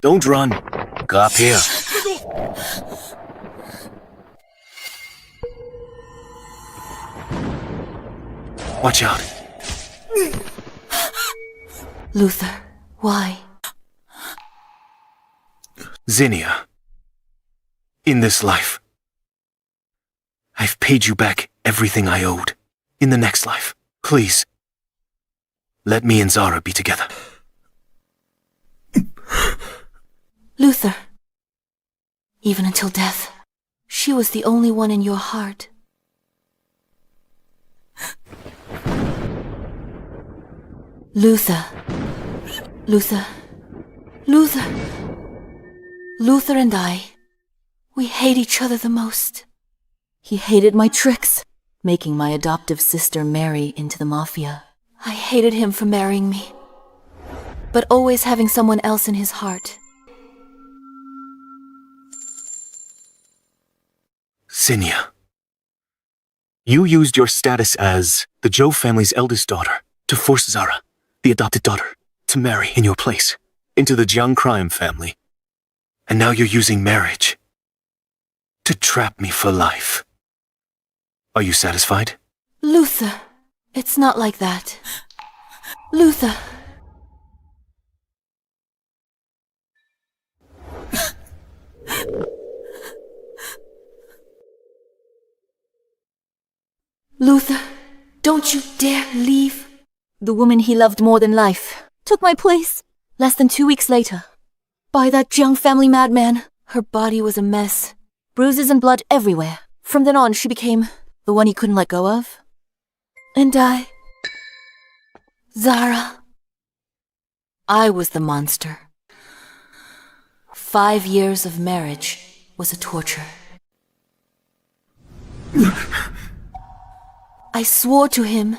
Don't run. Go up here. Watch out. Luther, why? Zinnia. In this life, I've paid you back everything I owed. In the next life, please, let me and Zara be together. Luther. Even until death, she was the only one in your heart. Luther. Luther. Luther. Luther and I, we hate each other the most. He hated my tricks, making my adoptive sister marry into the Mafia. I hated him for marrying me, but always having someone else in his heart. Zinnia. You used your status as the Zhou family's eldest daughter to force Zara, the adopted daughter, to marry in your place, into the Jiang crime family. And now you're using marriage to trap me for life. Are you satisfied? Luther, it's not like that. Luther. Luther, don't you dare leave. The woman he loved more than life took my place less than 2 weeks later. By that Zhang family madman. Her body was a mess. Bruises and blood everywhere. From then on, she became the one he couldn't let go of. And I... Zara. I was the monster. 5 years of marriage was a torture. I swore to him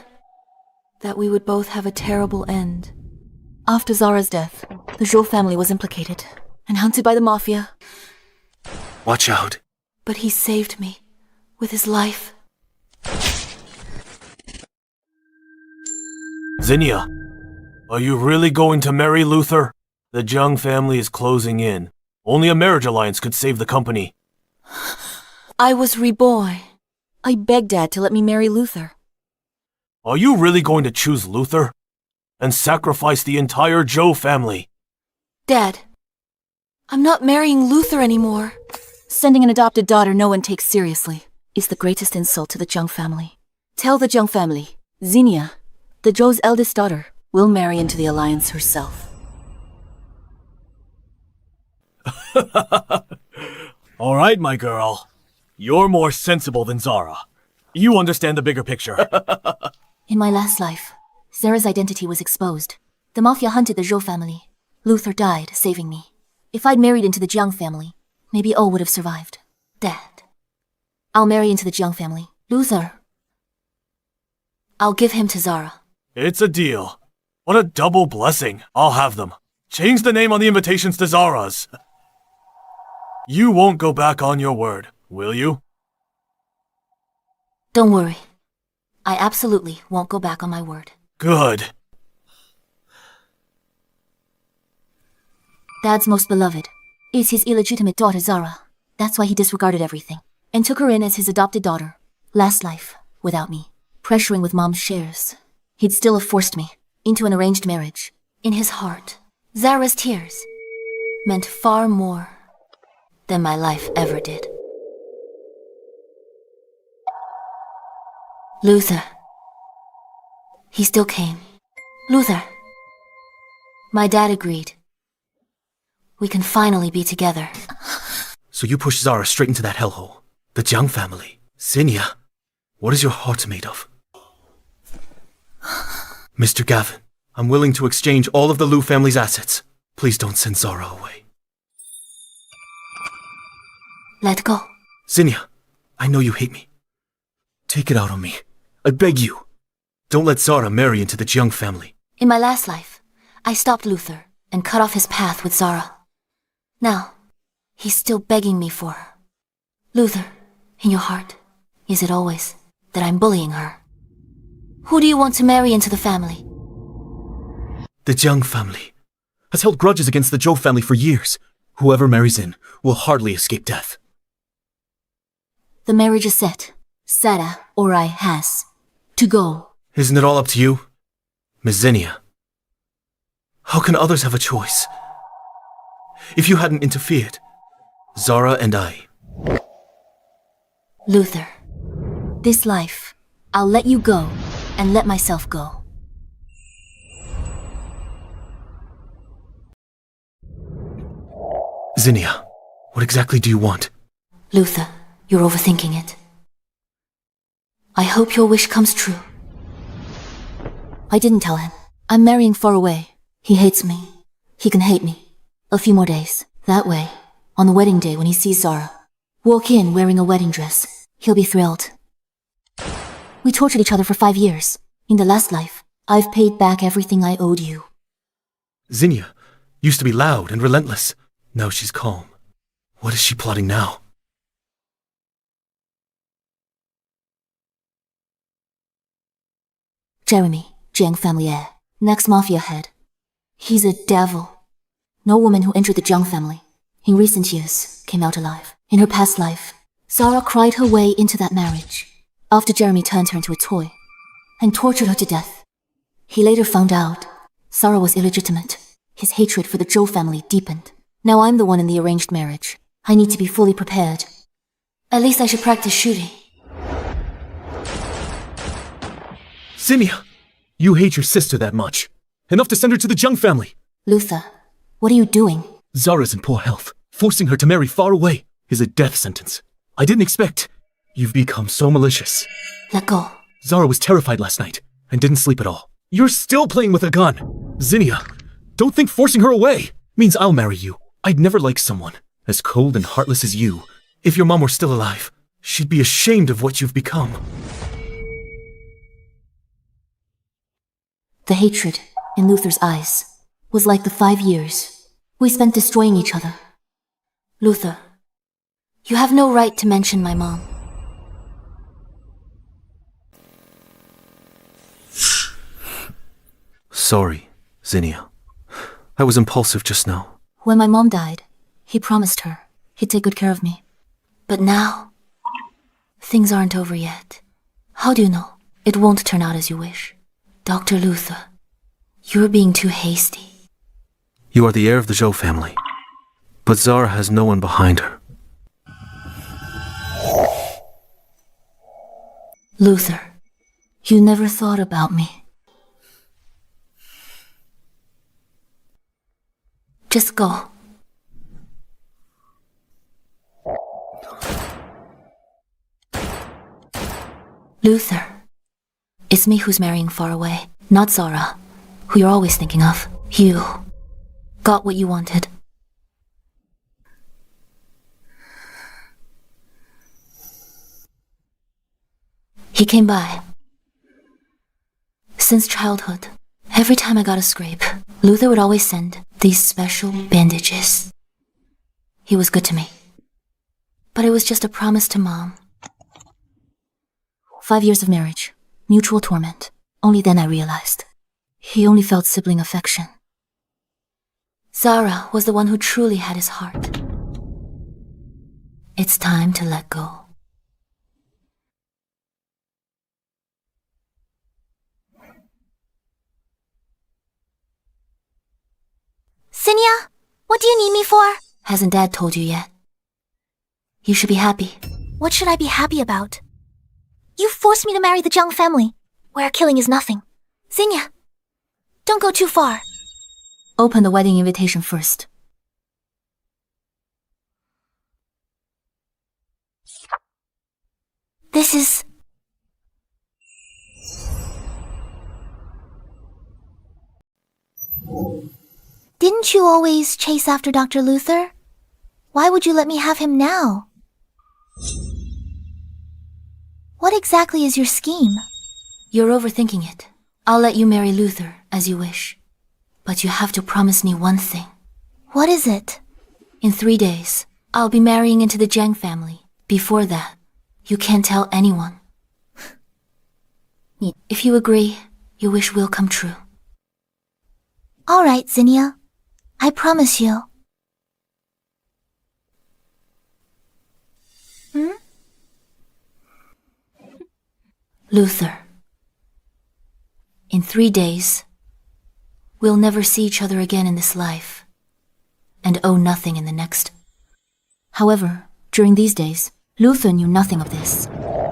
that we would both have a terrible end. After Zara's death, the Zhou family was implicated and hunted by the Mafia. Watch out. But he saved me with his life. Zinnia, are you really going to marry Luther? The Zhang family is closing in. Only a marriage alliance could save the company. I was reborn. I begged Dad to let me marry Luther. Are you really going to choose Luther? And sacrifice the entire Zhou family? Dad, I'm not marrying Luther anymore. Sending an adopted daughter no one takes seriously is the greatest insult to the Zhang family. Tell the Zhang family, Zinnia, the Zhou's eldest daughter, will marry into the alliance herself. All right, my girl. You're more sensible than Zara. You understand the bigger picture. In my last life, Zara's identity was exposed. The Mafia hunted the Zhou family. Luther died, saving me. If I'd married into the Jiang family, maybe all would have survived. Dad. I'll marry into the Jiang family. Luther. I'll give him to Zara. It's a deal. What a double blessing. I'll have them. Change the name on the invitations to Zara's. You won't go back on your word, will you? Don't worry. I absolutely won't go back on my word. Good. Dad's most beloved is his illegitimate daughter Zara. That's why he disregarded everything and took her in as his adopted daughter. Last life, without me, pressuring with Mom's shares, he'd still have forced me into an arranged marriage. In his heart, Zara's tears meant far more than my life ever did. Luther. He still came. Luther. My dad agreed. We can finally be together. So you pushed Zara straight into that hellhole. The Jiang family. Zinnia, what is your heart made of? Mr. Gavin, I'm willing to exchange all of the Liu family's assets. Please don't send Zara away. Let go. Zinnia, I know you hate me. Take it out on me. I beg you. Don't let Zara marry into the Jiang family. In my last life, I stopped Luther and cut off his path with Zara. Now, he's still begging me for her. Luther, in your heart, is it always that I'm bullying her? Who do you want to marry into the family? The Jiang family. has held grudges against the Zhou family for years. Whoever marries in will hardly escape death. The marriage is set. Zara, or I, has to go. Isn't it all up to you? Miss Zinnia? How can others have a choice? If you hadn't interfered, Zara and I... Luther, this life, I'll let you go and let myself go. Zinnia, what exactly do you want? Luther, you're overthinking it. I hope your wish comes true. I didn't tell him. I'm marrying far away. He hates me. He can hate me. A few more days. That way, on the wedding day when he sees Zara, walk in wearing a wedding dress. He'll be thrilled. We tortured each other for 5 years. In the last life, I've paid back everything I owed you. Zinnia used to be loud and relentless. Now she's calm. What is she plotting now? Jeremy, Jiang family heir, next Mafia head. He's a devil. No woman who entered the Zhang family in recent years came out alive. In her past life, Zara cried her way into that marriage after Jeremy turned her into a toy and tortured her to death. He later found out Zara was illegitimate. His hatred for the Zhou family deepened. Now I'm the one in the arranged marriage. I need to be fully prepared. At least I should practice shooting. Zinnia! You hate your sister that much. Enough to send her to the Zhang family. Luther, what are you doing? Zara's in poor health. Forcing her to marry far away is a death sentence. I didn't expect. You've become so malicious. Let go. Zara was terrified last night and didn't sleep at all. You're still playing with a gun. Zinnia, don't think forcing her away means I'll marry you. I'd never like someone as cold and heartless as you. If your mom were still alive, she'd be ashamed of what you've become. The hatred in Luther's eyes was like the 5 years we spent destroying each other. Luther, you have no right to mention my mom. Sorry, Zinnia. I was impulsive just now. When my mom died, he promised her he'd take good care of me. But now, things aren't over yet. How do you know it won't turn out as you wish? Dr. Luther, you're being too hasty. You are the heir of the Zhou family, but Zara has no one behind her. Luther, you never thought about me. Just go. Luther, it's me who's marrying far away, not Zara, who you're always thinking of. You got what you wanted. He came by. Since childhood, every time I got a scrape, Luther would always send these special bandages. He was good to me. But it was just a promise to Mom. 5 years of marriage, mutual torment. Only then I realized he only felt sibling affection. Zara was the one who truly had his heart. It's time to let go. Zinnia, what do you need me for? Hasn't Dad told you yet? You should be happy. What should I be happy about? You forced me to marry the Zhang family, where killing is nothing. Zinnia, don't go too far. Open the wedding invitation first. This is... Didn't you always chase after Dr. Luther? Why would you let me have him now? What exactly is your scheme? You're overthinking it. I'll let you marry Luther as you wish. But you have to promise me one thing. What is it? In 3 days, I'll be marrying into the Zhang family. Before that, you can't tell anyone. If you agree, your wish will come true. All right, Zinnia. I promise you. Luther. In 3 days, we'll never see each other again in this life, and owe nothing in the next. However, during these days, Luther knew nothing of this,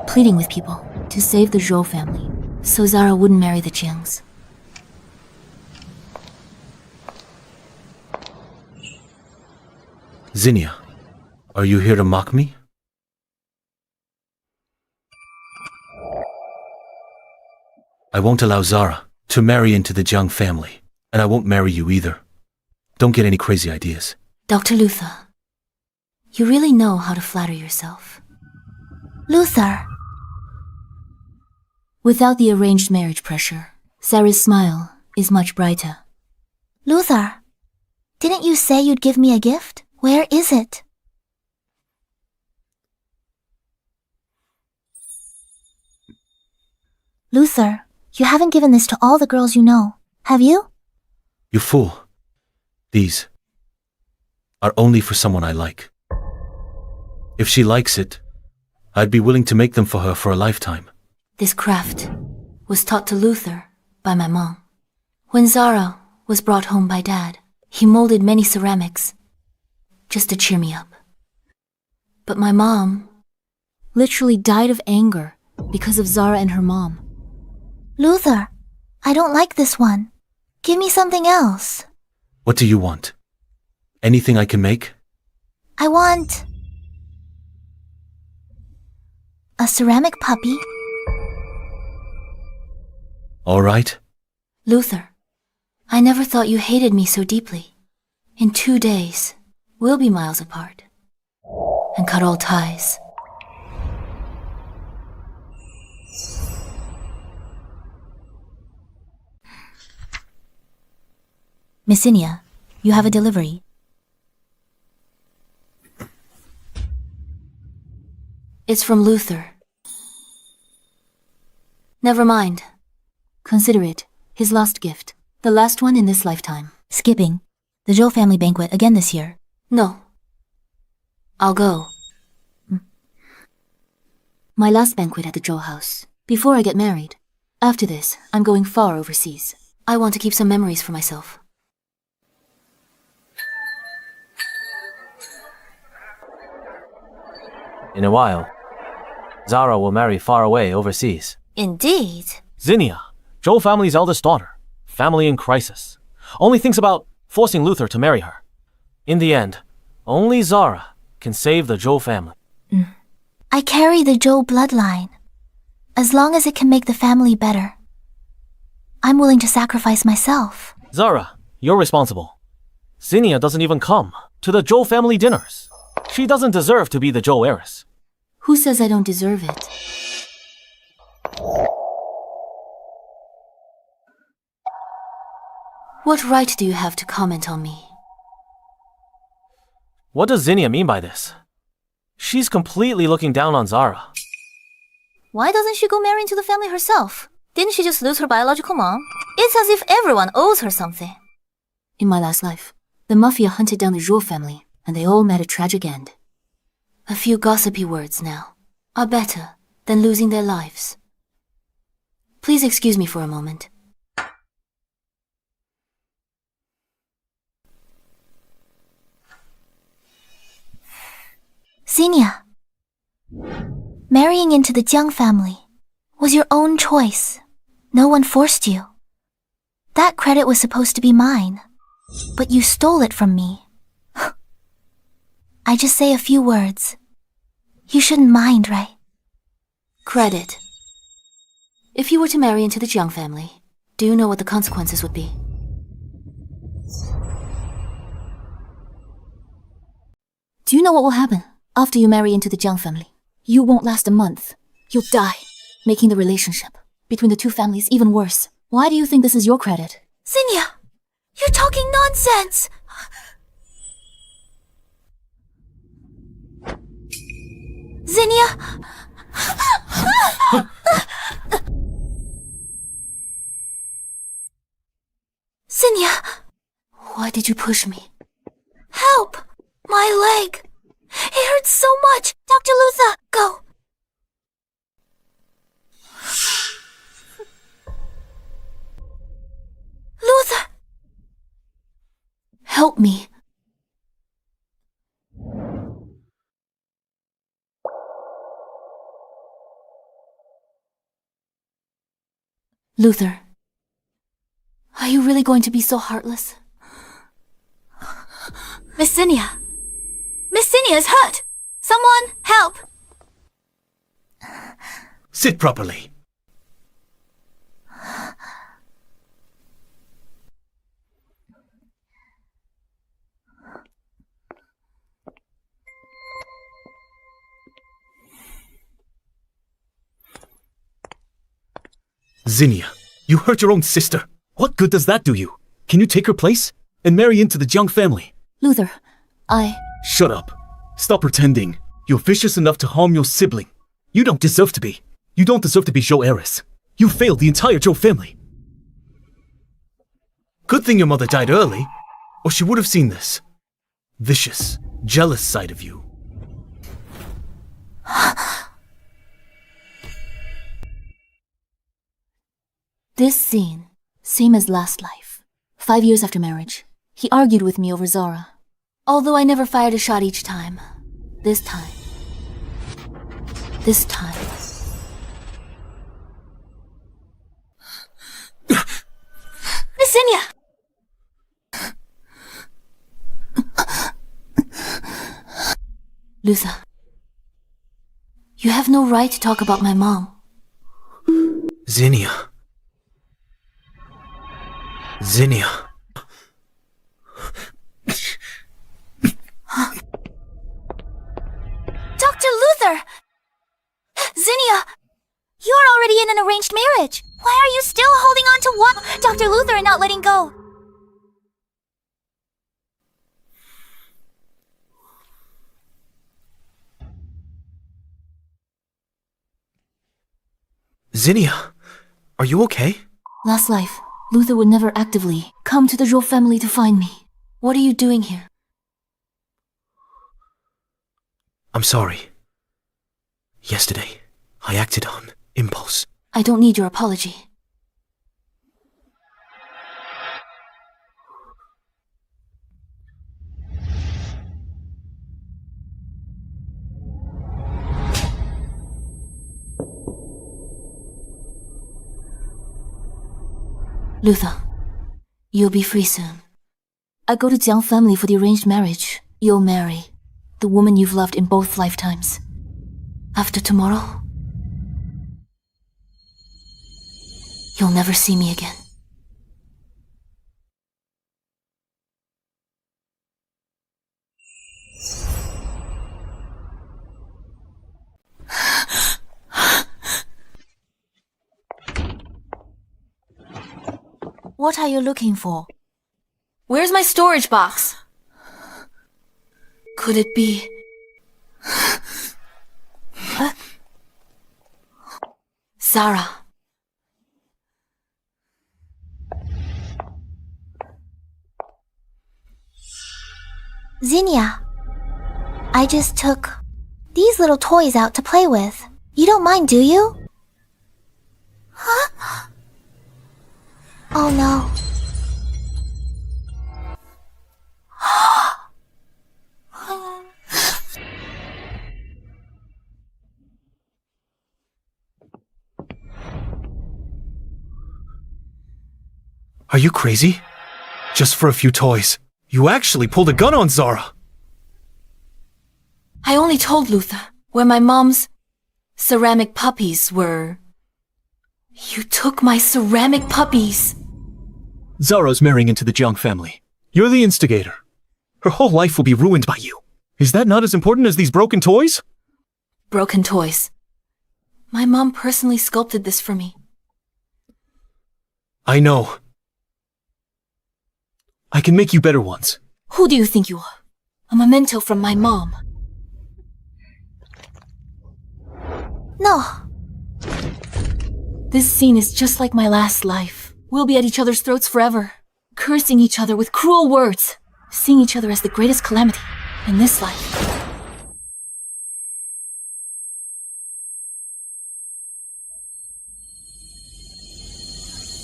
pleading with people to save the Zhou family, so Zara wouldn't marry the Jiangs. Zinnia, are you here to mock me? I won't allow Zara to marry into the Zhang family, and I won't marry you either. Don't get any crazy ideas. Dr. Luther, you really know how to flatter yourself. Luther. Without the arranged marriage pressure, Zara's smile is much brighter. Luther, didn't you say you'd give me a gift? Where is it? Luther, you haven't given this to all the girls you know, have you? You fool. These are only for someone I like. If she likes it, I'd be willing to make them for her for a lifetime. This craft was taught to Luther by my mom. When Zara was brought home by Dad, he molded many ceramics just to cheer me up. But my mom literally died of anger because of Zara and her mom. Luther, I don't like this one. Give me something else. What do you want? Anything I can make? I want a ceramic puppy. All right. Luther, I never thought you hated me so deeply. In 2 days, we'll be miles apart and cut all ties. Miss Zinnia, you have a delivery. It's from Luther. Never mind. Consider it his last gift, the last one in this lifetime. Skipping the Zhou family banquet again this year. No. I'll go. My last banquet at the Zhou house, before I get married. After this, I'm going far overseas. I want to keep some memories for myself. In a while, Zara will marry far away overseas. Indeed. Zinnia, Zhou family's eldest daughter, family in crisis, only thinks about forcing Luther to marry her. In the end, only Zara can save the Zhou family. I carry the Zhou bloodline. As long as it can make the family better, I'm willing to sacrifice myself. Zara, you're responsible. Zinnia doesn't even come to the Zhou family dinners. She doesn't deserve to be the Zhou heiress. Who says I don't deserve it? What right do you have to comment on me? What does Zinnia mean by this? She's completely looking down on Zara. Why doesn't she go marry into the family herself? Didn't she just lose her biological mom? It's as if everyone owes her something. In my last life, the Mafia hunted down the Zhou family, and they all met a tragic end. A few gossipy words now are better than losing their lives. Please excuse me for a moment. Zinnia, marrying into the Jiang family was your own choice. No one forced you. That credit was supposed to be mine, but you stole it from me. I just say a few words. You shouldn't mind, right? Credit. If you were to marry into the Jiang family, do you know what the consequences would be? Do you know what will happen after you marry into the Jiang family? You won't last a month. You'll die, making the relationship between the two families even worse. Why do you think this is your credit? Zinnia, you're talking nonsense! Zinnia! Why did you you push me? Help! My leg! It hurts so much! Dr. Luther, go! Luther! Help me. Luther, are you really going to be so heartless? Miss Zinnia! Miss Zinnia is hurt! Someone, help! Sit properly. Zinnia, you hurt your own sister. What good does that do you? Can you take her place and marry into the Zhou family? Luther, Shut up. Stop pretending. You're vicious enough to harm your sibling. You don't deserve to be. You don't deserve to be Zhou heiress. You failed the entire Zhou family. Good thing your mother died early, or she would have seen this vicious, jealous side of you. This scene, same as last life. 5 years after marriage, he argued with me over Zara. Although I never fired a shot each time. This time. Miss Zinnia! Luther, you have no right to talk about my mom. Zinnia. Zinnia. Dr. Luther! Zinnia! You're already in an arranged marriage! Why are you still holding on to one Dr. Luther and not letting go? Zinnia, are you okay? Last life, Luther would never actively come to the Zhou family to find me. What are you doing here? I'm sorry. Yesterday, I acted on impulse. I don't need your apology. Luther, you'll be free soon. I go to Zhang family for the arranged marriage. You'll marry the woman you've loved in both lifetimes. After tomorrow, you'll never see me again. What are you looking for? Where's my storage box? Could it be... Zara. Zinnia, I just took these little toys out to play with. You don't mind, do you? Huh? Oh no. Are you crazy? Just for a few toys. You actually pulled a gun on Zara. I only told Luther where my mom's ceramic puppies were. You took my ceramic puppies. Zara's marrying into the Zhang family. You're the instigator. Her whole life will be ruined by you. Is that not as important as these broken toys? Broken toys. My mom personally sculpted this for me. I know. I can make you better ones. Who do you think you are? A memento from my mom. No. This scene is just like my last life. We'll be at each other's throats forever, cursing each other with cruel words. seeing each other as the greatest calamity in this life.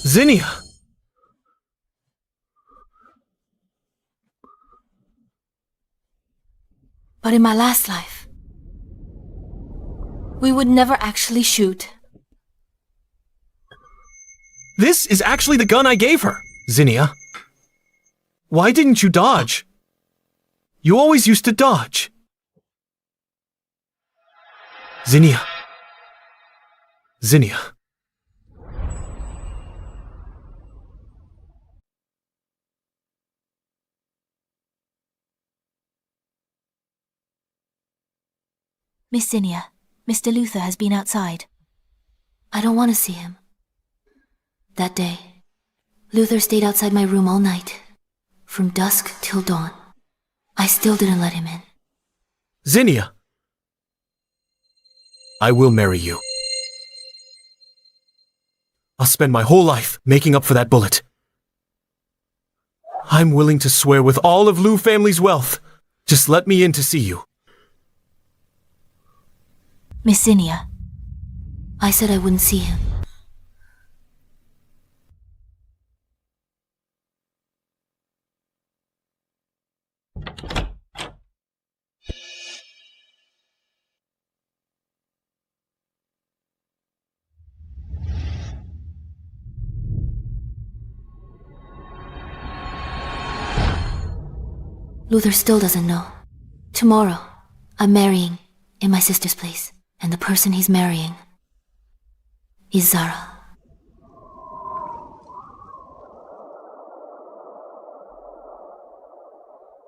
Zinnia! But in my last life, we would never actually shoot. This is actually the gun I gave her, Zinnia. Why didn't you dodge? You always used to dodge. Zinnia. Zinnia. Miss Zinnia, Mr. Luther has been outside. I don't want to see him. That day, Luther stayed outside my room all night, from dusk till dawn. I still didn't let him in. Zinnia! I will marry you. I'll spend my whole life making up for that bullet. I'm willing to swear with all of Liu family's wealth. Just let me in to see you. Miss Zinnia. I said I wouldn't see him. Luther still doesn't know. Tomorrow, I'm marrying in my sister's place, and the person he's marrying is Zara.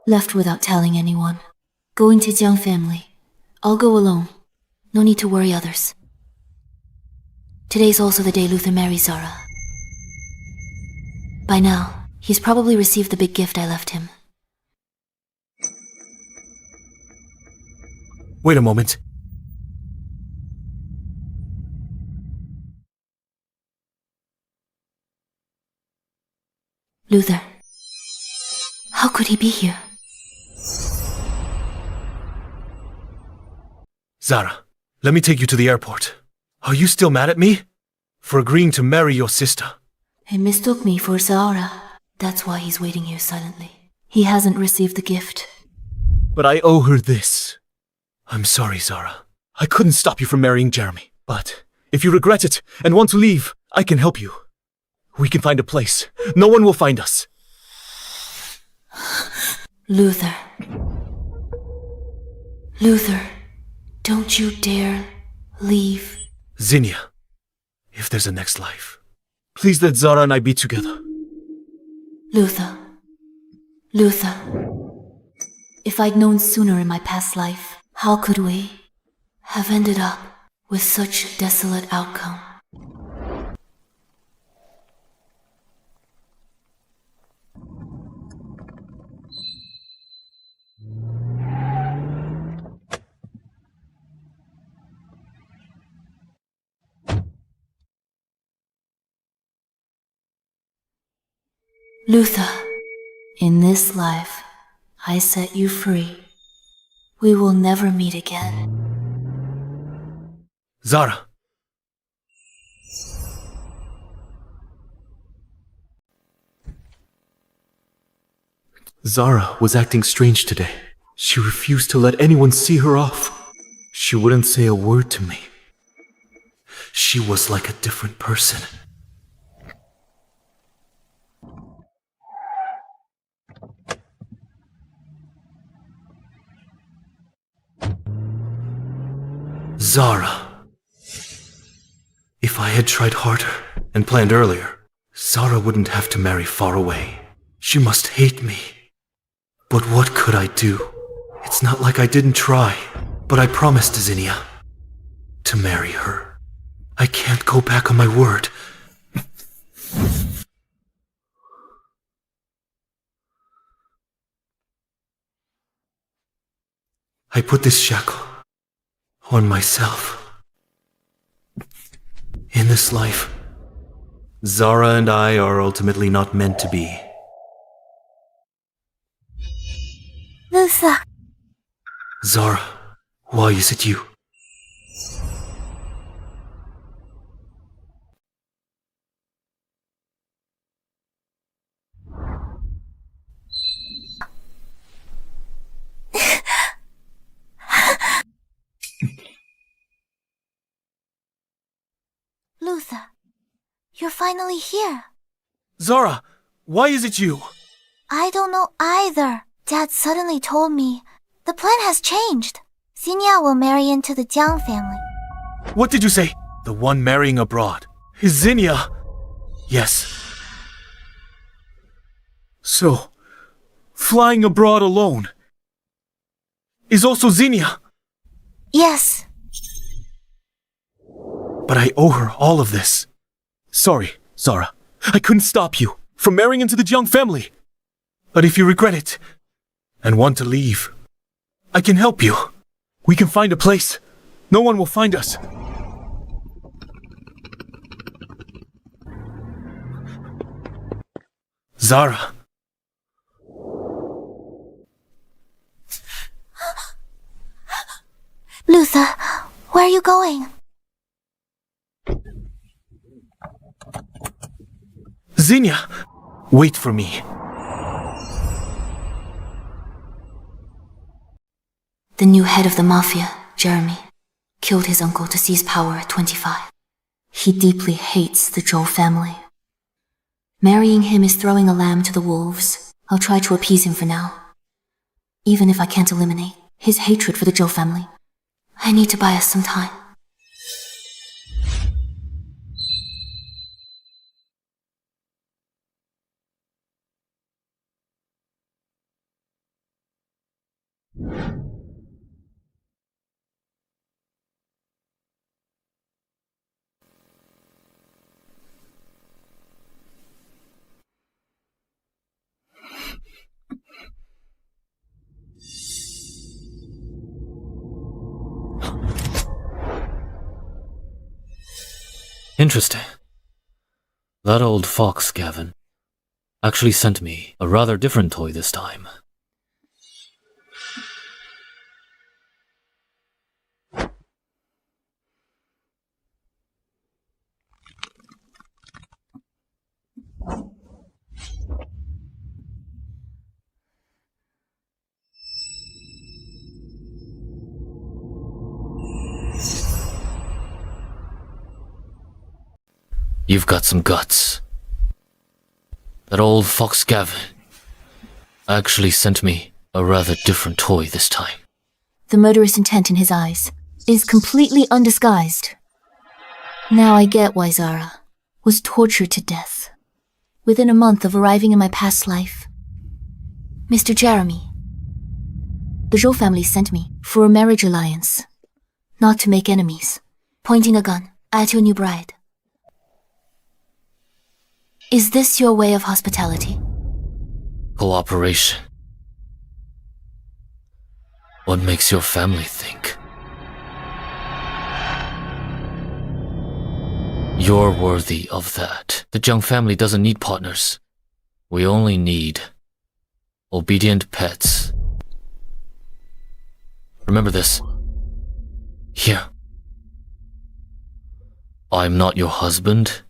Left without telling anyone. Going to Zhou family. I'll go alone. No need to worry others. Today's also the day Luther marries Zara. By now, he's probably received the big gift I left him. Wait a moment. Luther. How could he be here? Zara, let me take you to the airport. Are you still mad at me? For agreeing to marry your sister? He mistook me for Zara. That's why he's waiting here silently. He hasn't received the gift. But I owe her this. I'm sorry, Zara. I couldn't stop you from marrying Jeremy. But if you regret it and want to leave, I can help you. We can find a place. No one will find us. Luther. Luther, don't you dare leave. Zinnia, if there's a next life, please let Zara and I be together. Luther. Luther. If I'd known sooner in my past life, how could we have ended up with such a desolate outcome? Luther, in this life, I set you free. We will never meet again. Zara. Zara was acting strange today. She refused to let anyone see her off. She wouldn't say a word to me. She was like a different person. Zara. If I had tried harder and planned earlier, Zara wouldn't have to marry far away. She must hate me. But what could I do? It's not like I didn't try, but I promised Zinnia to marry her. I can't go back on my word. I put this shackle on myself. In this life, Zara and I are ultimately not meant to be. Luther. Zara, why is it you? Luther, you're finally here. Zara, why is it you? I don't know either. Dad suddenly told me. The plan has changed. Zinnia will marry into the Jiang family. What did you say? The one marrying abroad. Is Zinnia? Yes. So, flying abroad alone is also Zinnia. Yes. But I owe her all of this. Sorry, Zara. I couldn't stop you from marrying into the Jiang family. But if you regret it and want to leave, I can help you. We can find a place. No one will find us. Zara. Luther, where are you going? Zinnia, wait for me. The new head of the Mafia, Jeremy, killed his uncle to seize power at 25. He deeply hates the Zhou family. Marrying him is throwing a lamb to the wolves. I'll try to appease him for now. Even if I can't eliminate his hatred for the Zhou family, I need to buy us some time. Interesting. That old fox, Gavin, actually sent me a rather different toy this time. You've got some guts. That old fox Gavin actually sent me a rather different toy this time. The murderous intent in his eyes is completely undisguised. Now I get why Zara was tortured to death. Within a month of arriving in my past life, Mr. Jeremy, the Zhou family sent me for a marriage alliance, not to make enemies, pointing a gun at your new bride. Is this your way of hospitality? Cooperation. What makes your family think? You're worthy of that. The Zhang family doesn't need partners. We only need obedient pets. Remember this. Here. I'm not your husband,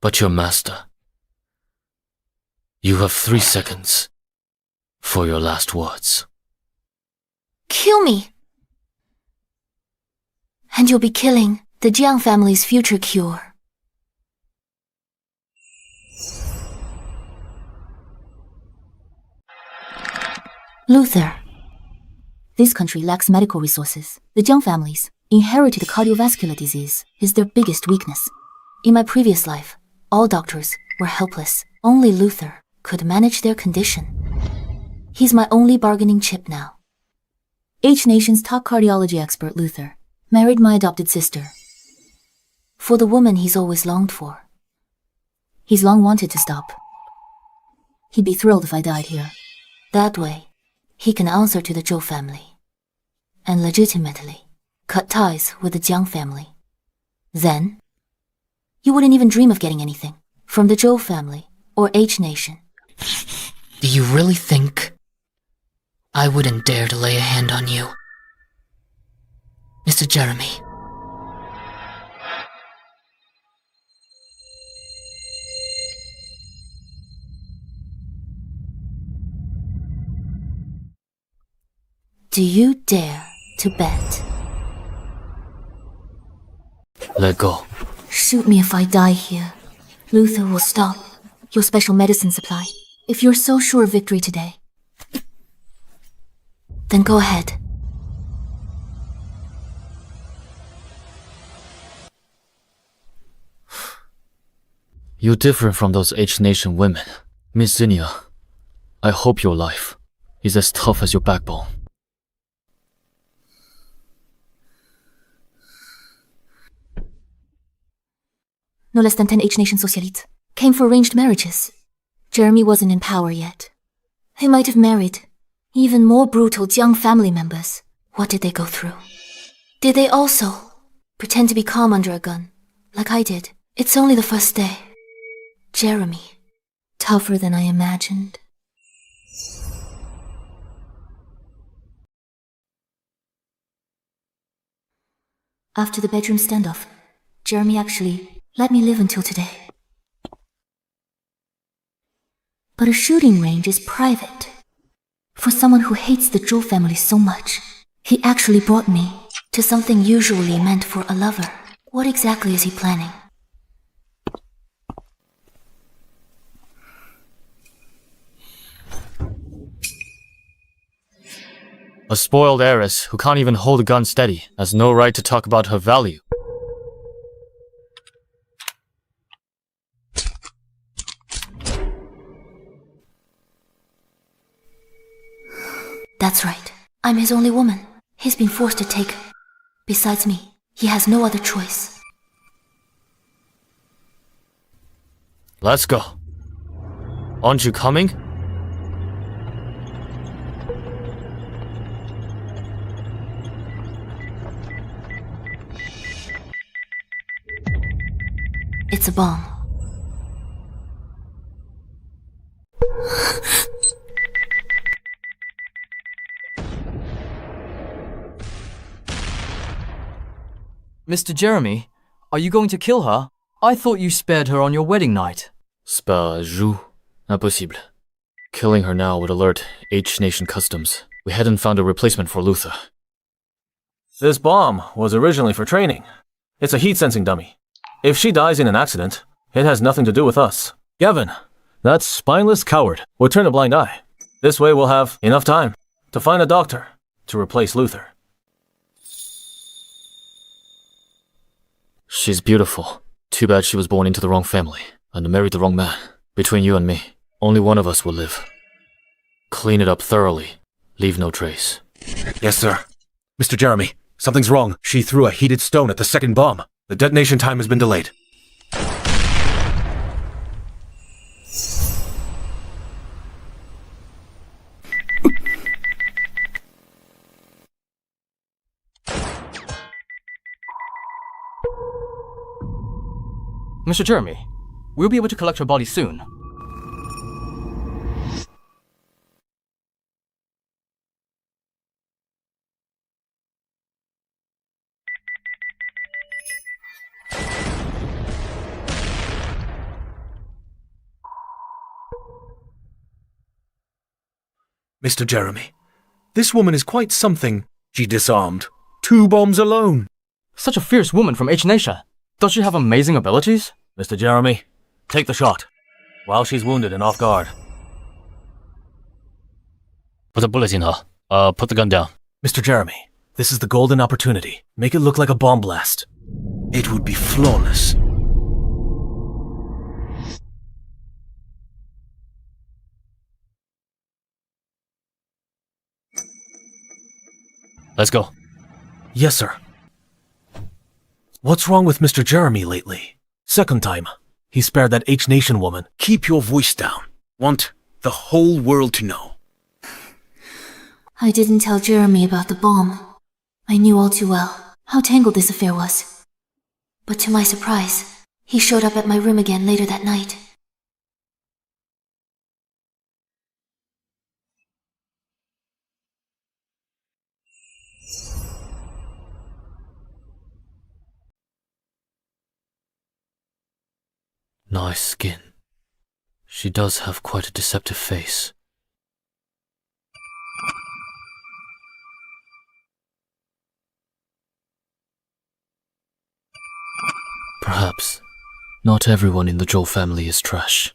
but your master. You have 3 seconds for your last words. Kill me! And you'll be killing the Jiang family's future cure. Luther. This country lacks medical resources. The Jiang families inherited cardiovascular disease is their biggest weakness. In my previous life, all doctors were helpless. Only Luther could manage their condition. He's my only bargaining chip now. H Nation's top cardiology expert, Luther, married my adopted sister. For the woman he's always longed for. He's long wanted to stop. He'd be thrilled if I died here. That way, he can answer to the Zhou family. And legitimately cut ties with the Jiang family. Then, you wouldn't even dream of getting anything from the Zhou family or H Nation. Do you really think I wouldn't dare to lay a hand on you. Mr. Jeremy. Do you dare to bet? Let go. Shoot me if I die here. Luther will stop your special medicine supply. If you're so sure of victory today, then go ahead. You're different from those H-Nation women. Miss Zinnia, I hope your life is as tough as your backbone. No less than 10 H-Nation socialites came for arranged marriages. Jeremy wasn't in power yet. They might have married even more brutal Zhang family members. What did they go through? Did they also pretend to be calm under a gun, like I did? It's only the first day. Jeremy, tougher than I imagined. After the bedroom standoff, Jeremy actually let me live until today. But a shooting range is private. For someone who hates the Zhou family so much, he actually brought me to something usually meant for a lover. What exactly is he planning? A spoiled heiress who can't even hold a gun steady has no right to talk about her value. That's right. I'm his only woman. He's been forced to take. Besides me, he has no other choice. Let's go. Aren't you coming? It's a bomb. Mr. Jeremy, are you going to kill her? I thought you spared her on your wedding night. Spare Zhou? Impossible. Killing her now would alert H-Nation Customs. We hadn't found a replacement for Luther. This bomb was originally for training. It's a heat-sensing dummy. If she dies in an accident, it has nothing to do with us. Gavin, that spineless coward would turn a blind eye. This way we'll have enough time to find a doctor to replace Luther. She's beautiful. Too bad she was born into the wrong family and married the wrong man. Between you and me, only one of us will live. Clean it up thoroughly. Leave no trace. Yes, sir. Mr. Jeremy, something's wrong. She threw a heated stone at the second bomb. The detonation time has been delayed. Mr. Jeremy, we'll be able to collect her body soon. Mr. Jeremy, this woman is quite something. She disarmed 2 bombs alone. Such a fierce woman from H-Nation. Does she have amazing abilities? Mr. Jeremy, take the shot while she's wounded and off guard. Put a bullet in her. Put the gun down. Mr. Jeremy, this is the golden opportunity. Make it look like a bomb blast. It would be flawless. Let's go. Yes, sir. What's wrong with Mr. Jeremy lately? Second time, he spared that H-Nation woman. Keep your voice down. Want the whole world to know. I didn't tell Jeremy about the bomb. I knew all too well how tangled this affair was. But to my surprise, he showed up at my room again later that night. Nice skin. She does have quite a deceptive face. Perhaps not everyone in the Zhou family is trash.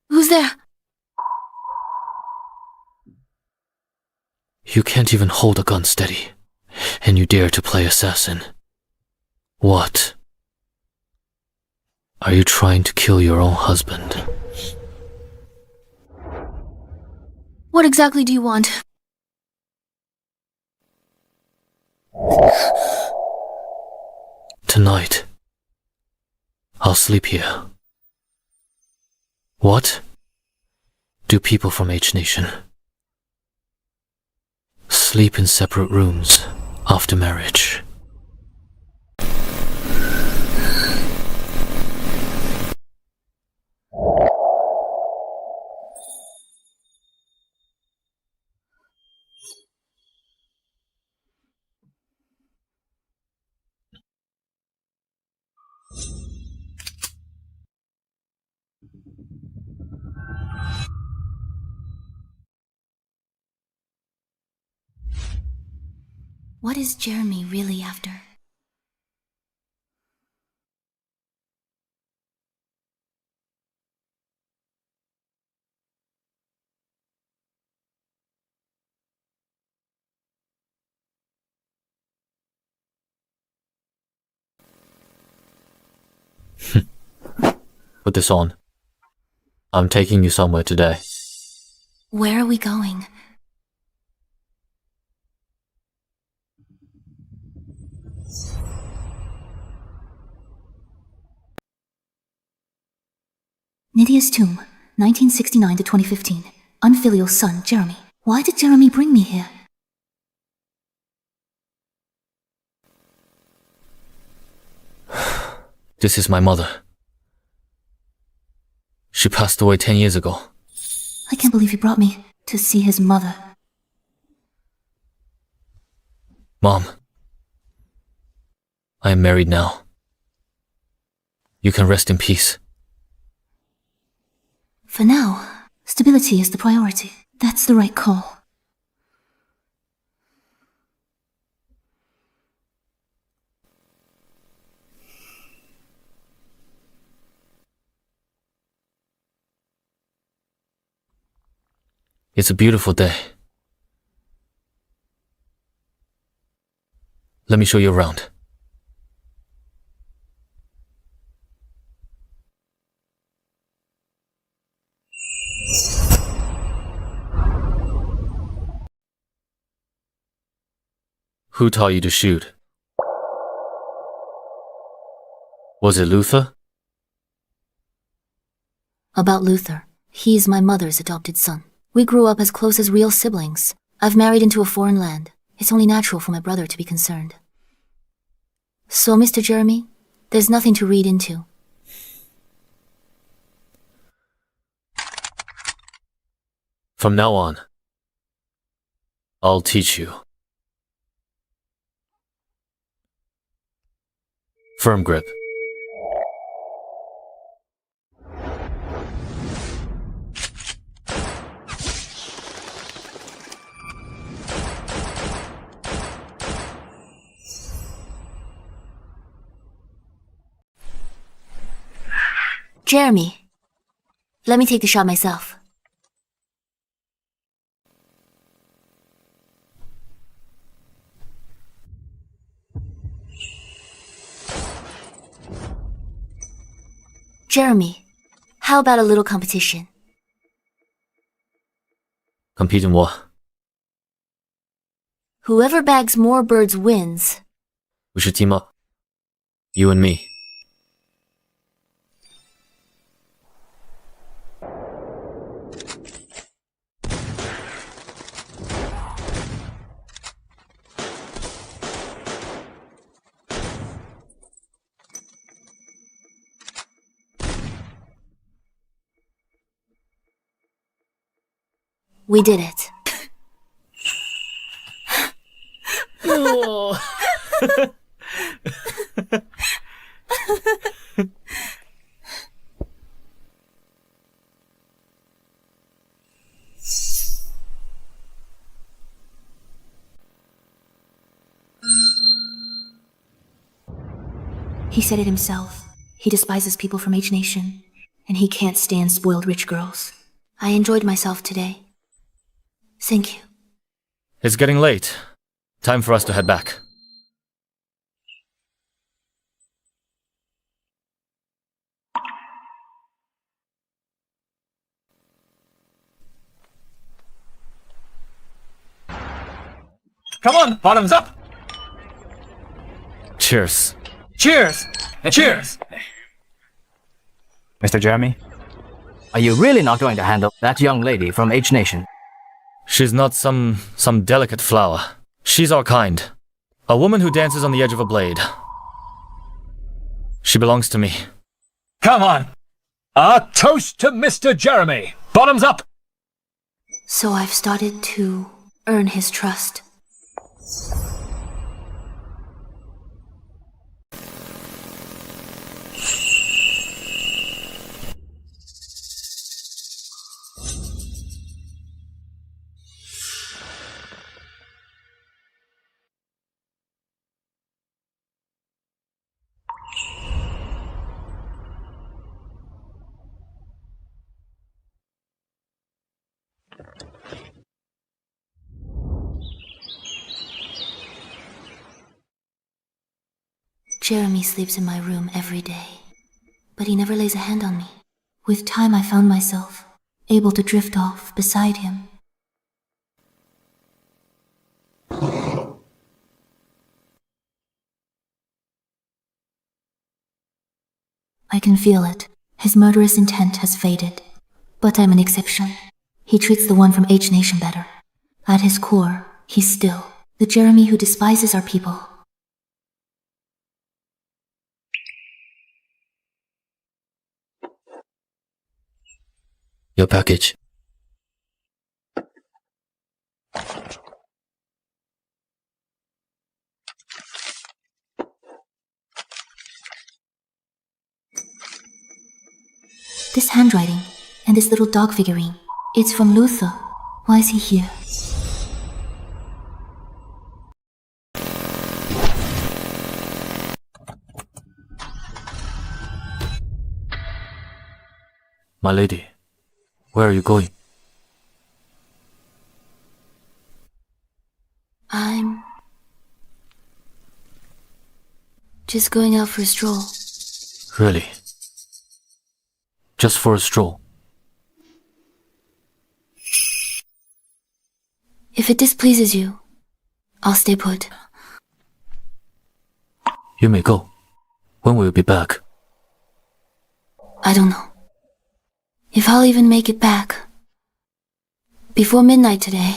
Who's there? You can't even hold a gun steady, and you dare to play assassin. What? Are you trying to kill your own husband? What exactly do you want? Tonight, I'll sleep here. What? Do people from H Nation sleep in separate rooms after marriage? What is Jeremy really after? Put this on. I'm taking you somewhere today. Where are we going? Nydia's tomb, 1969 to 2015. Unfilial son, Jeremy. Why did Jeremy bring me here? This is my mother. She passed away 10 years ago. I can't believe he brought me to see his mother. Mom, I am married now. You can rest in peace. For now, stability is the priority. That's the right call. It's a beautiful day. Let me show you around. Who taught you to shoot? Was it Luther? About Luther. He's my mother's adopted son. We grew up as close as real siblings. I've married into a foreign land. It's only natural for my brother to be concerned. So, Mr. Jeremy, there's nothing to read into. From now on, I'll teach you. Firm grip. Jeremy, let me take the shot myself. Jeremy, how about a little competition? Compete in what? Whoever bags more birds wins. We should team up. You and me. We did it. He said it himself. He despises people from H Nation, and he can't stand spoiled rich girls. I enjoyed myself today. Thank you. It's getting late. Time for us to head back. Come on, bottoms up! Cheers. Cheers! Cheers! Mr. Jeremy, are you really not going to handle that young lady from H Nation? She's not some delicate flower. She's our kind. A woman who dances on the edge of a blade. She belongs to me. Come on! A toast to Mr. Jeremy! Bottoms up! So I've started to earn his trust. Jeremy sleeps in my room every day, but he never lays a hand on me. With time, I found myself able to drift off beside him. I can feel it. His murderous intent has faded. But I'm an exception. He treats the one from H Nation better. At his core, he's still the Jeremy who despises our people. Your package. This handwriting and this little dog figurine. It's from Luther. Why is he here? My lady, where are you going? I'm just going out for a stroll. Really? Just for a stroll? If it displeases you, I'll stay put. You may go. When will you be back? I don't know. If I'll even make it back. Before midnight today,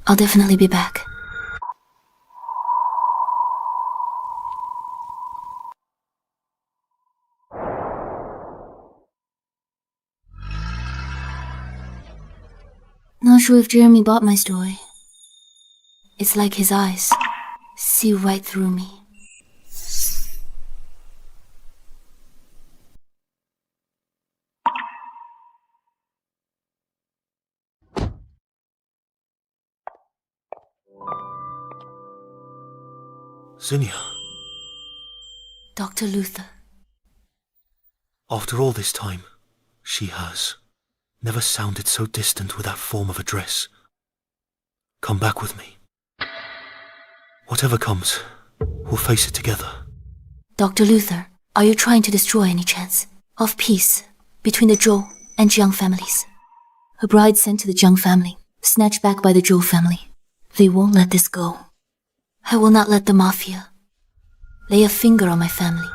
I'll definitely be back. Not sure if Jeremy bought my story. It's like his eyes see right through me. Zinnia, Dr. Luther. after all this time, she has never sounded so distant with that form of address. Come back with me. Whatever comes, we'll face it together. Dr. Luther, are you trying to destroy any chance of peace between the Zhou and Jiang families? A bride sent to the Jiang family, snatched back by the Zhou family. They won't let this go. I will not let the Mafia lay a finger on my family.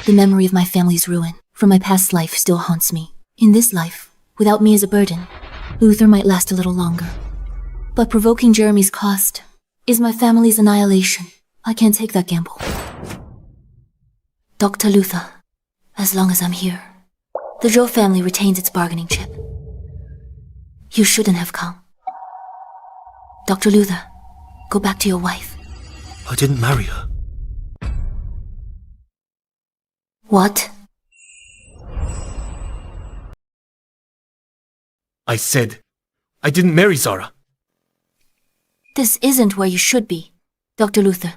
The memory of my family's ruin from my past life still haunts me. In this life, without me as a burden, Luther might last a little longer. But provoking Jeremy's cost is my family's annihilation. I can't take that gamble. Dr. Luther, as long as I'm here, the Zhou family retains its bargaining chip. You shouldn't have come. Dr. Luther, go back to your wife. I didn't marry her. What? I said, I didn't marry Zara. This isn't where you should be. Dr. Luther,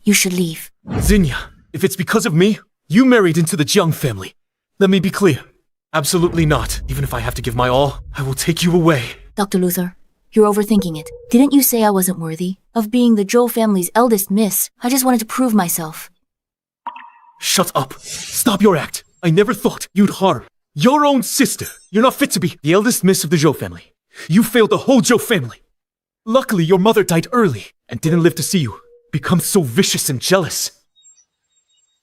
you should leave. Zinnia, If it's because of me, you married into the Zhou family. Let me be clear. Absolutely not. Even if I have to give my all, I will take you away. Dr. Luther, you're overthinking it. Didn't you say I wasn't worthy of being the Zhou family's eldest miss? I just wanted to prove myself. Shut up. Stop your act. I never thought you'd harm your own sister. You're not fit to be the eldest miss of the Zhou family. You failed the whole Zhou family. Luckily, your mother died early and didn't live to see you become so vicious and jealous.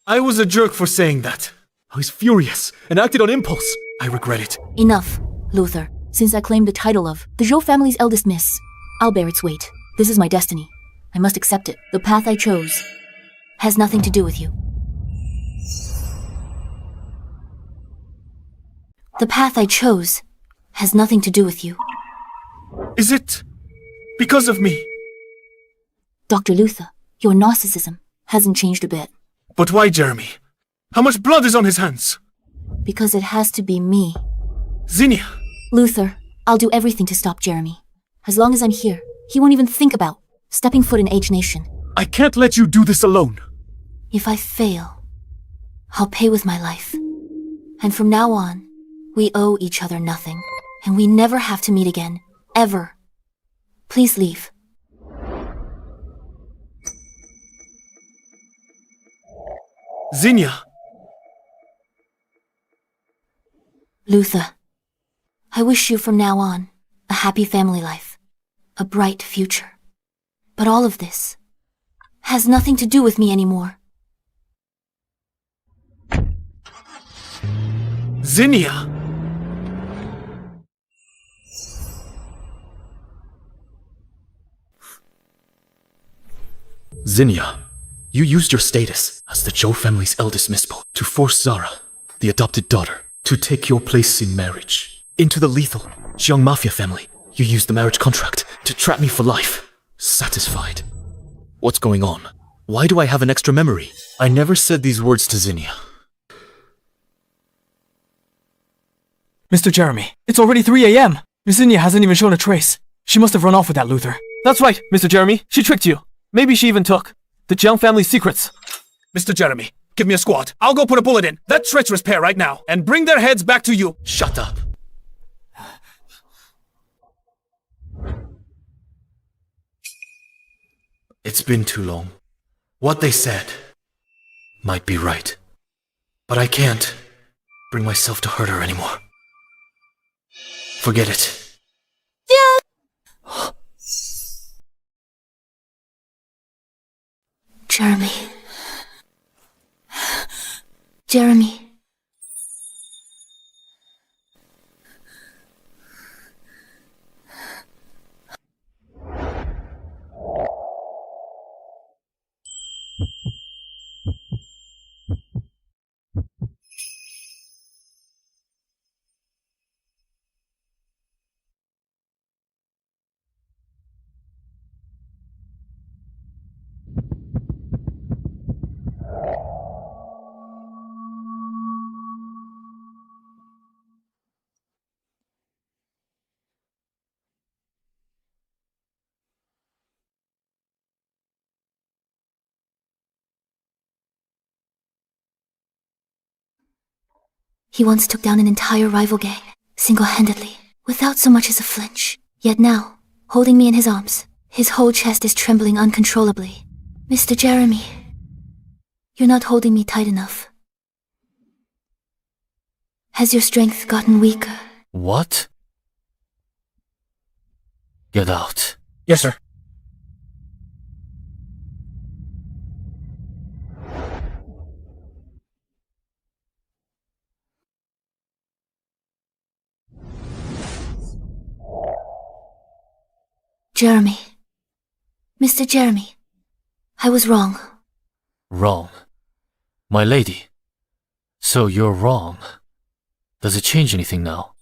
I was a jerk for saying that. I was furious and acted on impulse. I regret it. Enough, Luther. Since I claimed the title of the Zhou family's eldest miss, I'll bear its weight. This is my destiny. I must accept it. The path I chose has nothing to do with you. The path I chose has nothing to do with you. Is it because of me? Dr. Luther, your narcissism hasn't changed a bit. But why, Jeremy? How much blood is on his hands? Because it has to be me. Zinnia! Luther, I'll do everything to stop Jeremy. As long as I'm here, he won't even think about stepping foot in H Nation. I can't let you do this alone. If I fail, I'll pay with my life. And from now on, we owe each other nothing. And we never have to meet again. Ever. Please leave. Zinnia! Luther, I wish you from now on a happy family life, a bright future. But all of this has nothing to do with me anymore. Zinnia! Zinnia, you used your status as the Zhou family's eldest mispo to force Zara, the adopted daughter, to take your place in marriage. Into the lethal Zhou Mafia family. You used the marriage contract to trap me for life. Satisfied. What's going on? Why do I have an extra memory? I never said these words to Zinnia. Mr. Jeremy, it's already 3 a.m. Miss Zinnia hasn't even shown a trace. She must have run off with that Luther. That's right, Mr. Jeremy. She tricked you. Maybe she even took the Zhou family's secrets. Mr. Jeremy, give me a squad. I'll go put a bullet in that treacherous pair right now and bring their heads back to you. Shut up. It's been too long. What they said might be right. But I can't bring myself to hurt her anymore. Forget it. Jeremy. Jeremy. He once took down an entire rival gang, single-handedly, without so much as a flinch. Yet now, holding me in his arms, his whole chest is trembling uncontrollably. Mr. Jeremy, you're not holding me tight enough. Has your strength gotten weaker? What? Get out. Yes, sir. Jeremy. Mr. Jeremy, I was wrong. Wrong. My lady. So you're wrong. Does it change anything now?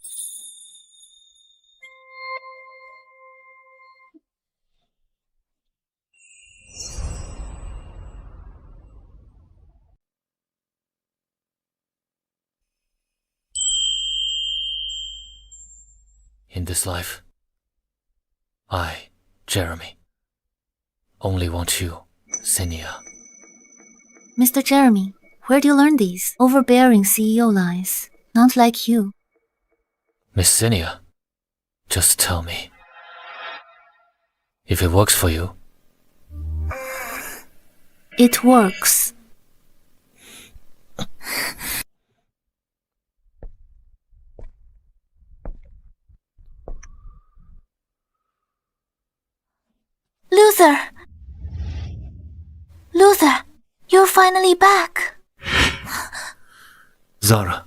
In this life, I, Jeremy, only want you, Zinnia. Mr. Jeremy, where do you learn these overbearing CEO lies? Not like you. Miss Zinnia, just tell me. If it works for you. It works. Luther! Luther, you're finally back. Zara.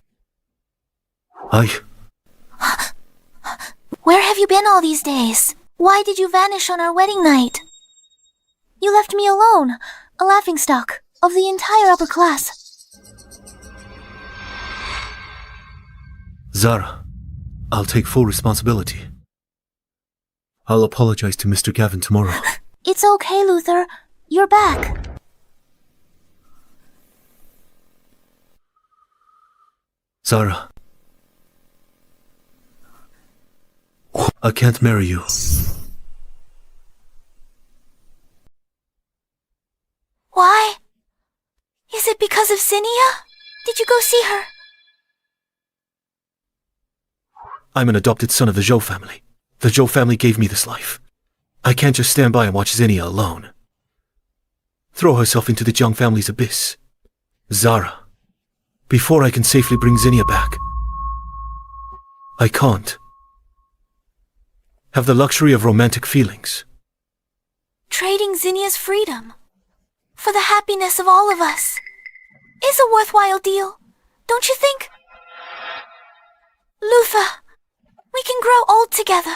Where have you been all these days? Why did you vanish on our wedding night? You left me alone, a laughingstock of the entire upper class. Zara, I'll take full responsibility. I'll apologize to Mr. Gavin tomorrow. It's okay, Luther. You're back. Zara. I can't marry you. Why? Is it because of Zinnia? Did you go see her? I'm an adopted son of the Zhou family. The Zhou family gave me this life. I can't just stand by and watch Zinnia alone. Throw herself into the Zhang family's abyss. Zara. Before I can safely bring Zinnia back. I can't have the luxury of romantic feelings. Trading Zinnia's freedom for the happiness of all of us is a worthwhile deal, don't you think? Luther, we can grow old together.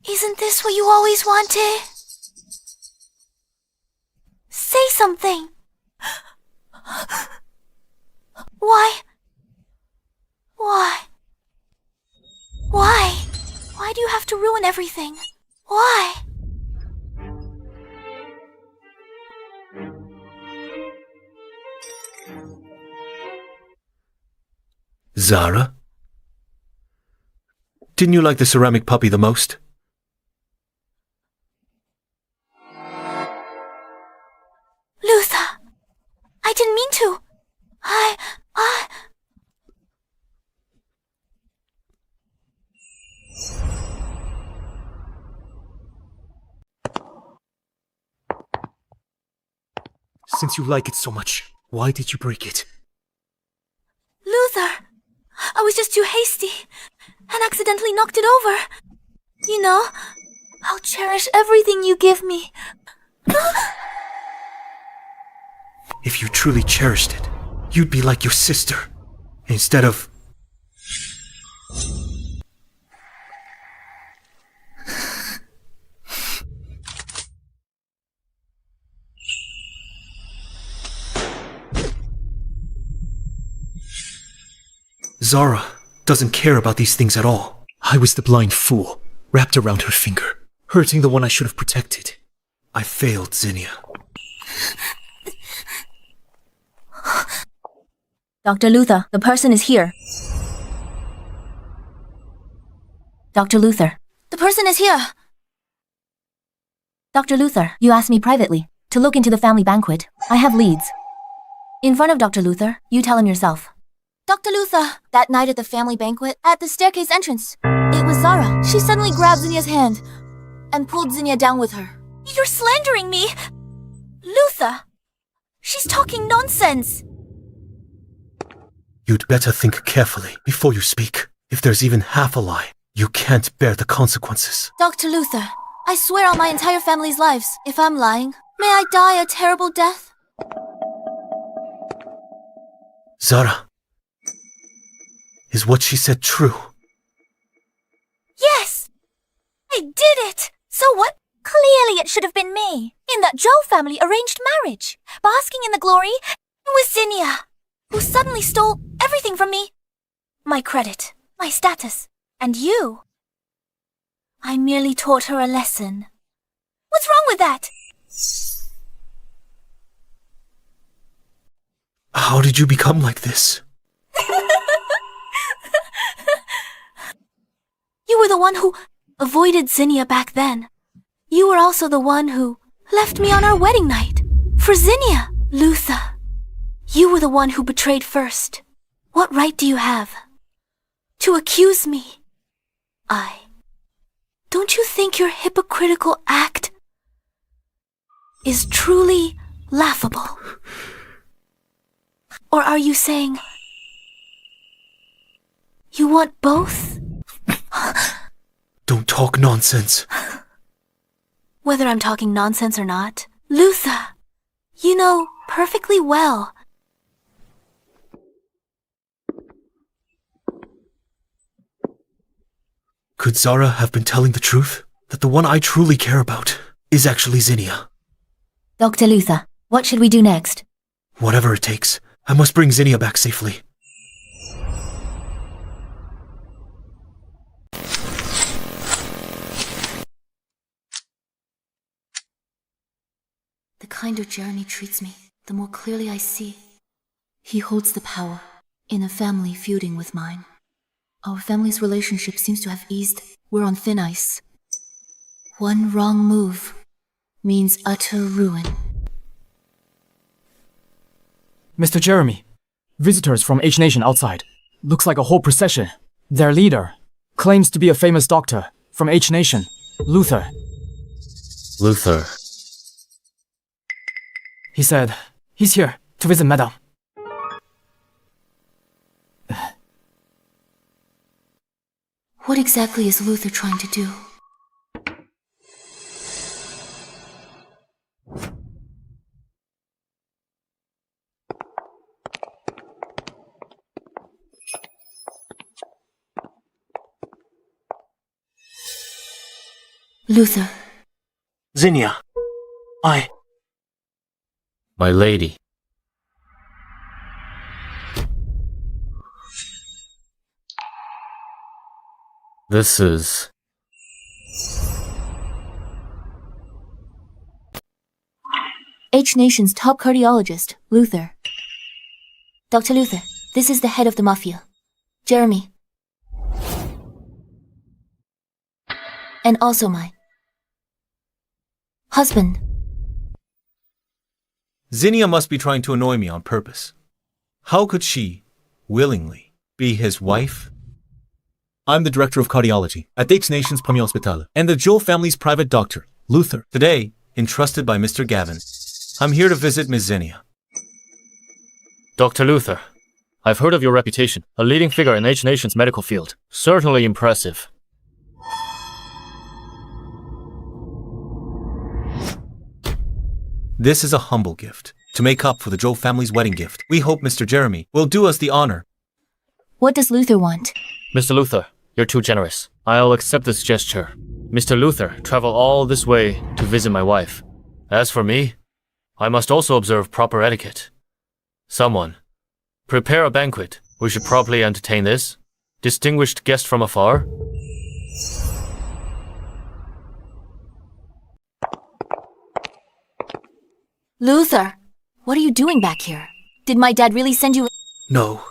Isn't this what you always wanted? Say something. Why? Why do you have to ruin everything? Why? Zara? Didn't you like the ceramic puppy the most? Luther, I didn't mean to. Since you like it so much, why did you break it? Luther, I was just too hasty and accidentally knocked it over. You know, I'll cherish everything you give me. If you truly cherished it, you'd be like your sister, instead of... Zara doesn't care about these things at all. I was the blind fool, wrapped around her finger, hurting the one I should have protected. I failed, Zinnia. Dr. Luther, the person is here. Dr. Luther. The person is here. Dr. Luther, you asked me privately to look into the family banquet. I have leads. In front of Dr. Luther, you tell him yourself. Dr. Luther, that night at the family banquet, at the staircase entrance, it was Zara. She suddenly grabbed Zinnia's hand and pulled Zinnia down with her. You're slandering me! Luther! She's talking nonsense! You'd better think carefully before you speak. If there's even half a lie, you can't bear the consequences. Dr. Luther, I swear on my entire family's lives, if I'm lying, may I die a terrible death? Zara, is what she said true? Yes! I did it! So what? Clearly it should have been me, in that Zhou family arranged marriage, basking in the glory with Zinnia, who suddenly stole everything from me. My credit, my status, and you. I merely taught her a lesson. What's wrong with that? How did you become like this? You were the one who avoided Zinnia back then. You were also the one who left me on our wedding night. For Zinnia, Luther. You were the one who betrayed first. What right do you have to accuse me? Don't you think your hypocritical act is truly laughable? Or are you saying you want both? Don't talk nonsense. Whether I'm talking nonsense or not, Luther, you know perfectly well. Could Zara have been telling the truth? That the one I truly care about is actually Zinnia? Dr. Luther, what should we do next? Whatever it takes, I must bring Zinnia back safely. The kinder Jeremy treats me, the more clearly I see. He holds the power in a family feuding with mine. Our family's relationship seems to have eased. We're on thin ice. One wrong move means utter ruin. Mr. Jeremy, visitors from H Nation outside. Looks like a whole procession. Their leader claims to be a famous doctor from H Nation, Luther. Luther. He said he's here to visit Madame. What exactly is Luther trying to do? Luther. Zinnia. My lady. This is... H Nation's top cardiologist, Luther. Dr. Luther, this is the head of the Mafia, Jeremy. And also my husband. Zinnia must be trying to annoy me on purpose. How could she, willingly, be his wife? I'm the director of cardiology at H Nation's Premier Hospital and the Zhou family's private doctor, Luther. Today, entrusted by Mr. Gavin, I'm here to visit Miss Zinnia. Dr. Luther, I've heard of your reputation, a leading figure in H Nation's medical field. Certainly impressive. This is a humble gift, to make up for the Zhou family's wedding gift. We hope Mr. Jeremy will do us the honor. What does Luther want? Mr. Luther, you're too generous. I'll accept this gesture. Mr. Luther traveled all this way to visit my wife. As for me, I must also observe proper etiquette. Someone, prepare a banquet. We should properly entertain this distinguished guest from afar. Luther, what are you doing back here? Did my dad really send you? No.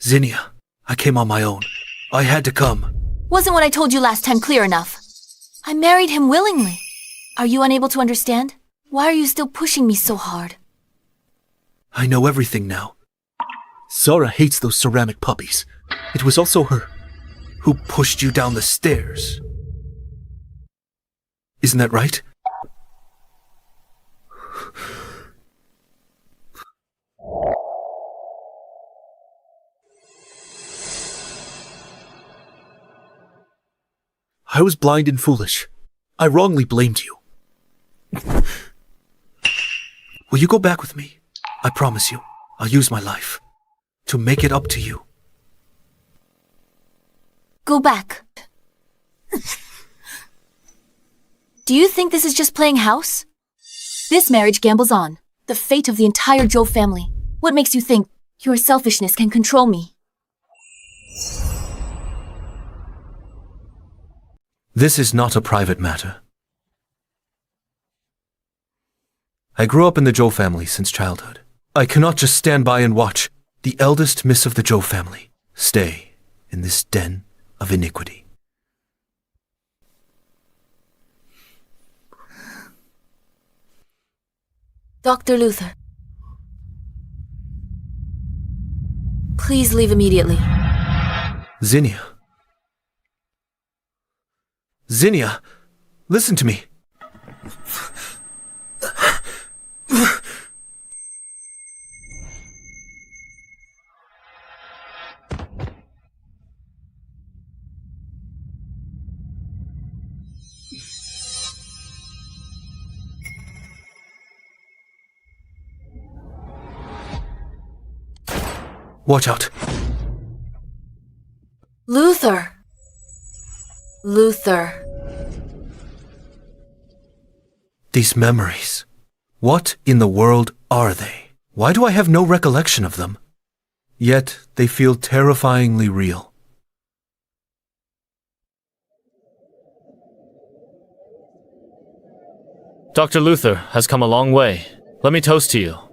Zinnia, I came on my own. I had to come. Wasn't what I told you last time clear enough? I married him willingly. Are you unable to understand? Why are you still pushing me so hard? I know everything now. Zara hates those ceramic puppies. It was also her who pushed you down the stairs. Isn't that right? I was blind and foolish. I wrongly blamed you. Will you go back with me? I promise you, I'll use my life to make it up to you. Go back. Do you think this is just playing house? This marriage gambles on the fate of the entire Zhou family. What makes you think your selfishness can control me? This is not a private matter. I grew up in the Zhou family since childhood. I cannot just stand by and watch the eldest miss of the Zhou family stay in this den of iniquity. Dr. Luther, Please leave immediately. Zinnia. Zinnia, listen to me. Watch out. Luther! Luther. These memories. What in the world are they? Why do I have no recollection of them? Yet they feel terrifyingly real. Dr. Luther has come a long way. Let me toast to you.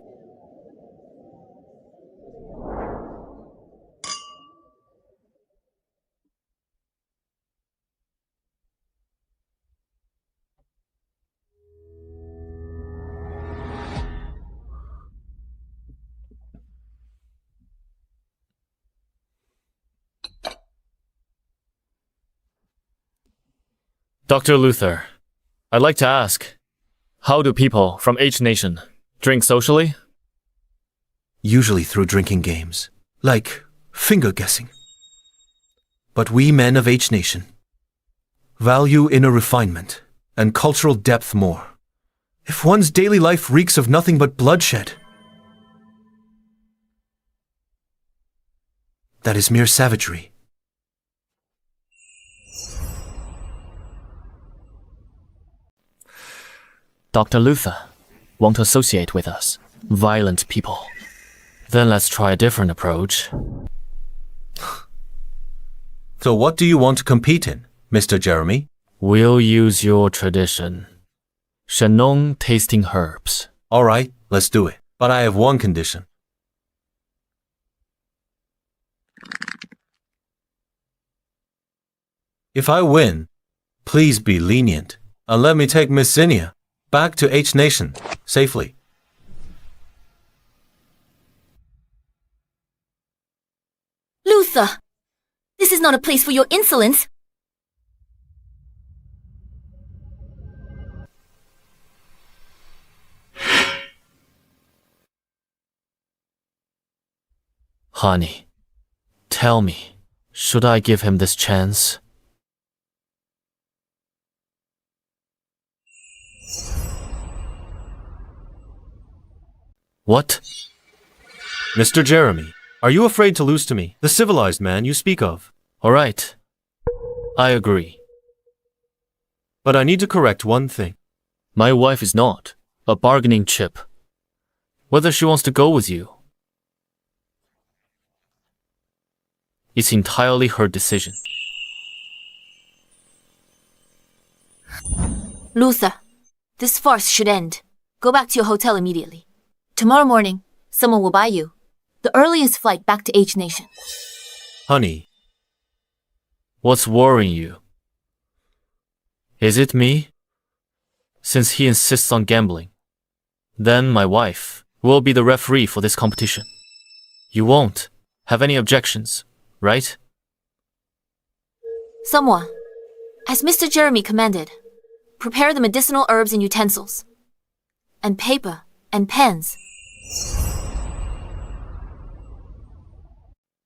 Dr. Luther, I'd like to ask, how do people from H Nation drink socially? Usually through drinking games, like finger guessing. But we men of H Nation value inner refinement and cultural depth more. If one's daily life reeks of nothing but bloodshed, that is mere savagery. Dr. Luther won't associate with us, violent people. Then let's try a different approach. So what do you want to compete in, Mr. Jeremy? We'll use your tradition. Shannon tasting herbs. All right, let's do it. But I have one condition. If I win, please be lenient and let me take Miss Zinnia back to H Nation safely. Luther! This is not a place for your insolence! Honey, tell me, should I give him this chance? What? Mr. Jeremy, are you afraid to lose to me, the civilized man you speak of? All right. I agree. But I need to correct one thing. My wife is not a bargaining chip. Whether she wants to go with you, it's entirely her decision. Luther, this farce should end. Go back to your hotel immediately. Tomorrow morning, someone will buy you the earliest flight back to H Nation. Honey, What's worrying you? Is it me? Since he insists on gambling, then my wife will be the referee for this competition. You won't have any objections, right? Someone, as Mr. Jeremy commanded, prepare the medicinal herbs and utensils, and paper and pens.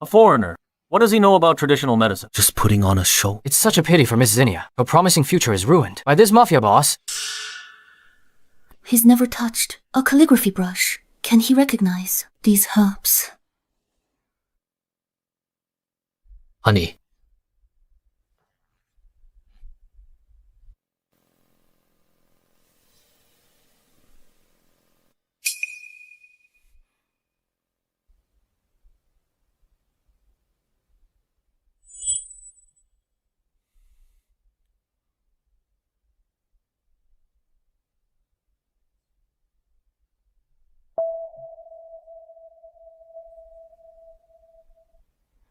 A foreigner. What does he know about traditional medicine? just putting on a show. It's such a pity for Miss Zinnia. Her promising future is ruined by this Mafia boss. He's never touched a calligraphy brush. Can he recognize these herbs? Honey,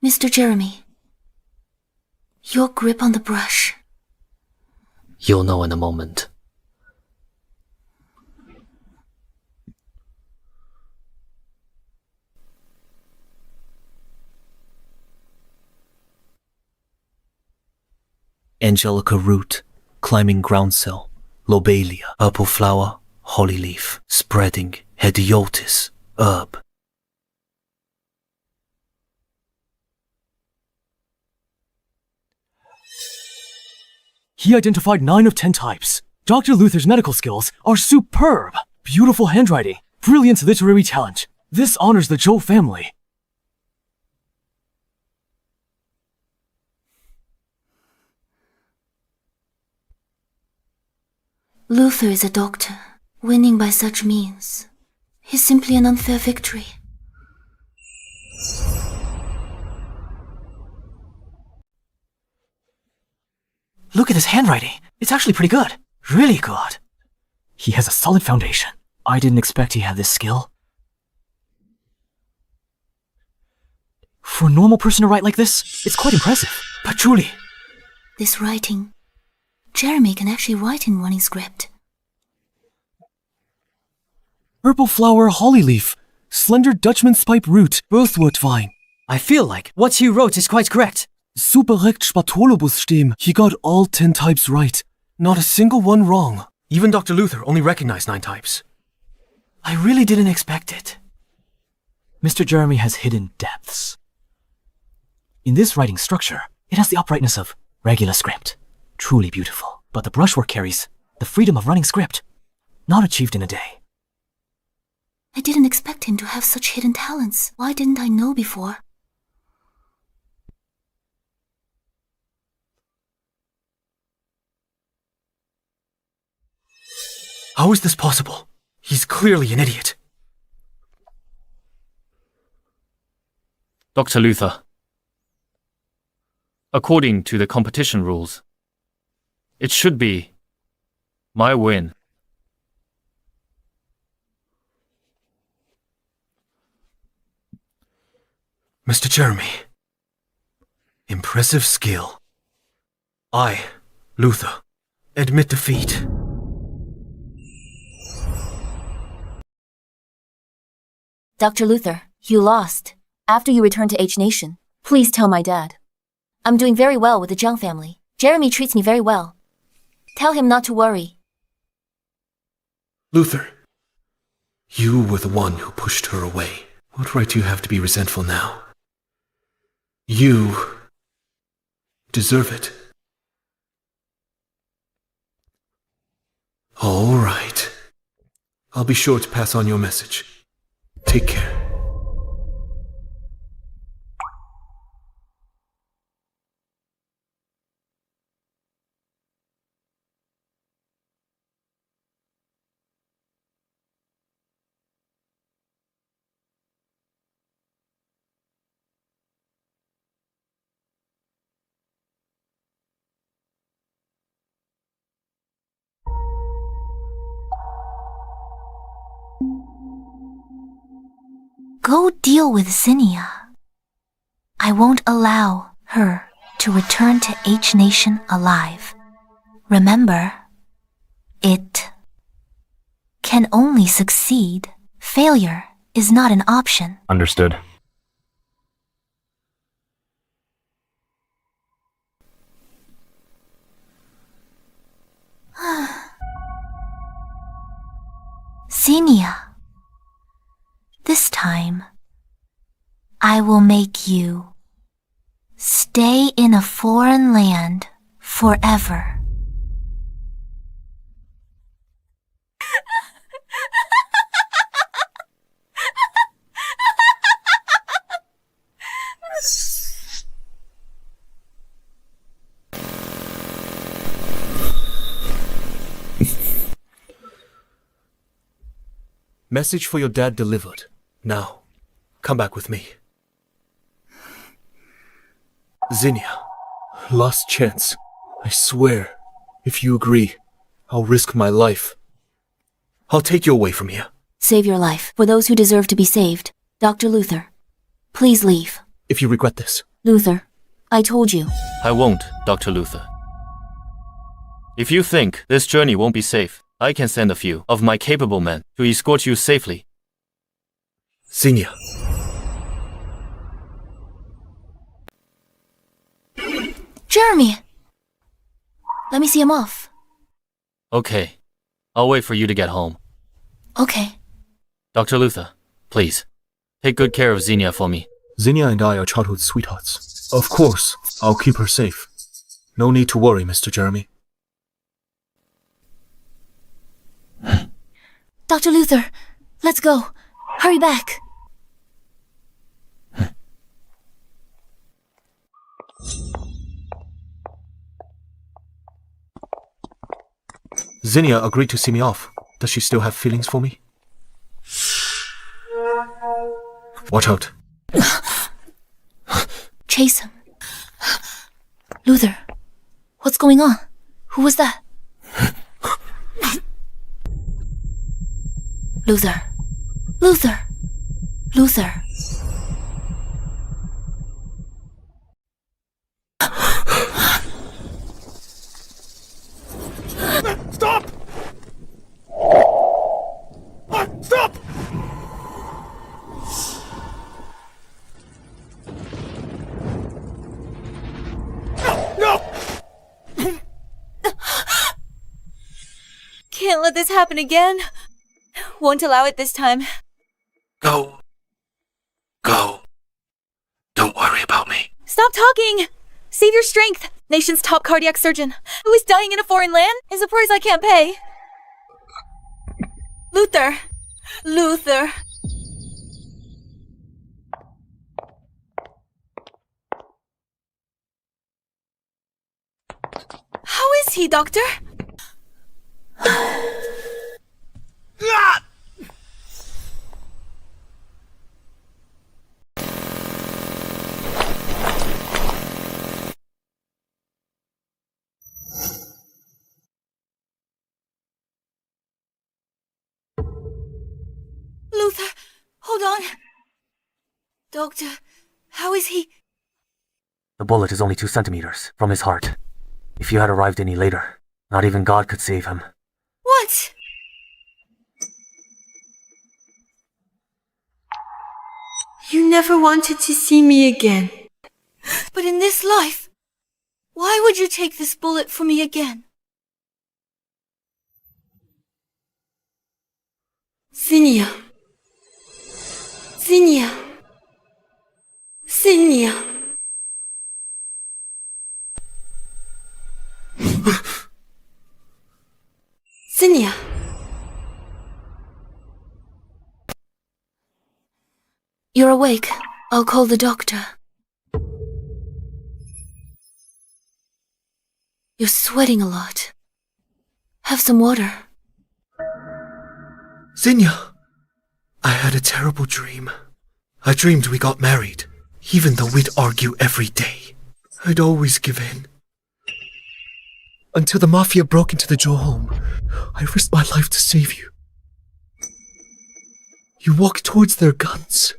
Mr. Jeremy, your grip on the brush. you'll know in a moment. angelica root, climbing groundsel, lobelia, purple flower, holly leaf, spreading hediotis, herb. He identified 9 of 10 types. Dr. Luther's medical skills are superb. Beautiful handwriting, brilliant literary talent. This honors the Zhou family. Luther is a doctor. Winning by such means is simply an unfair victory. Look at his handwriting. It's actually pretty good. Really good. He has a solid foundation. I didn't expect he had this skill. For a normal person to write like this, it's quite impressive. But truly, This writing, Jeremy can actually write in running script. purple flower holly leaf, slender Dutchman's pipe root, earthwood vine. I feel like what you wrote is quite correct. Superrecht Spatolobus stem. He got all 10 types right. Not a single one wrong. Even Dr. Luther only recognized 9 types. I really didn't expect it. Mr. Jeremy has hidden depths. In this writing structure, it has the uprightness of regular script. Truly beautiful. But the brushwork carries the freedom of running script. Not achieved in a day. I didn't expect him to have such hidden talents. Why didn't I know before? How is this possible? He's clearly an idiot. Dr. Luther, according to the competition rules, it should be my win. Mr. Jeremy. Impressive skill. I, Luther, admit defeat. Dr. Luther, you lost. After you return to H Nation, please tell my dad. I'm doing very well with the Zhang family. Jeremy treats me very well. Tell him not to worry. Luther, you were the one who pushed her away. What right do you have to be resentful now? You deserve it. All right. I'll be sure to pass on your message. Take care. Go deal with Zinnia. I won't allow her to return to H Nation alive. Remember, it can only succeed. Failure is not an option. Understood. Zinnia, this time, I will make you stay in a foreign land forever. Message for your dad delivered. Now, come back with me. Zinnia, last chance. I swear, if you agree, I'll risk my life. I'll take you away from here. Save your life for those who deserve to be saved. Dr. Luther, please leave. If you regret this. Luther, I told you. I won't, Dr. Luther. If you think this journey won't be safe, I can send a few of my capable men to escort you safely. Zinnia. Jeremy! Let me see him off. Okay. I'll wait for you to get home. Okay. Dr. Luther, please, take good care of Zinnia for me. Zinnia and I are childhood sweethearts. Of course, I'll keep her safe. No need to worry, Mr. Jeremy. Dr. Luther, let's go. Hurry back. Zinnia agreed to see me off. Does she still have feelings for me? Watch out. Chase him. Luther, what's going on? Who was that? Luther. Luther. Luther. Stop! Stop! No! Can't let this happen again. Won't allow it this time. Go. Don't worry about me. Stop talking! Save your strength! Nation's top cardiac surgeon, who is dying in a foreign land, is a price I can't pay. Luther! Luther! How is he, Doctor? Luther, hold on. Doctor, how is he? The bullet is only 2 centimeters from his heart. If you had arrived any later, not even God could save him. What? You never wanted to see me again. But in this life, why would you take this bullet for me again? Zinnia. Zinnia. Zinnia. Zinnia. You're awake. I'll call the doctor. You're sweating a lot. Have some water. Zinnia! I had a terrible dream. I dreamed we got married, even though we'd argue every day. I'd always give in. Until the Mafia broke into the Zhou home, I risked my life to save you. You walked towards their guns.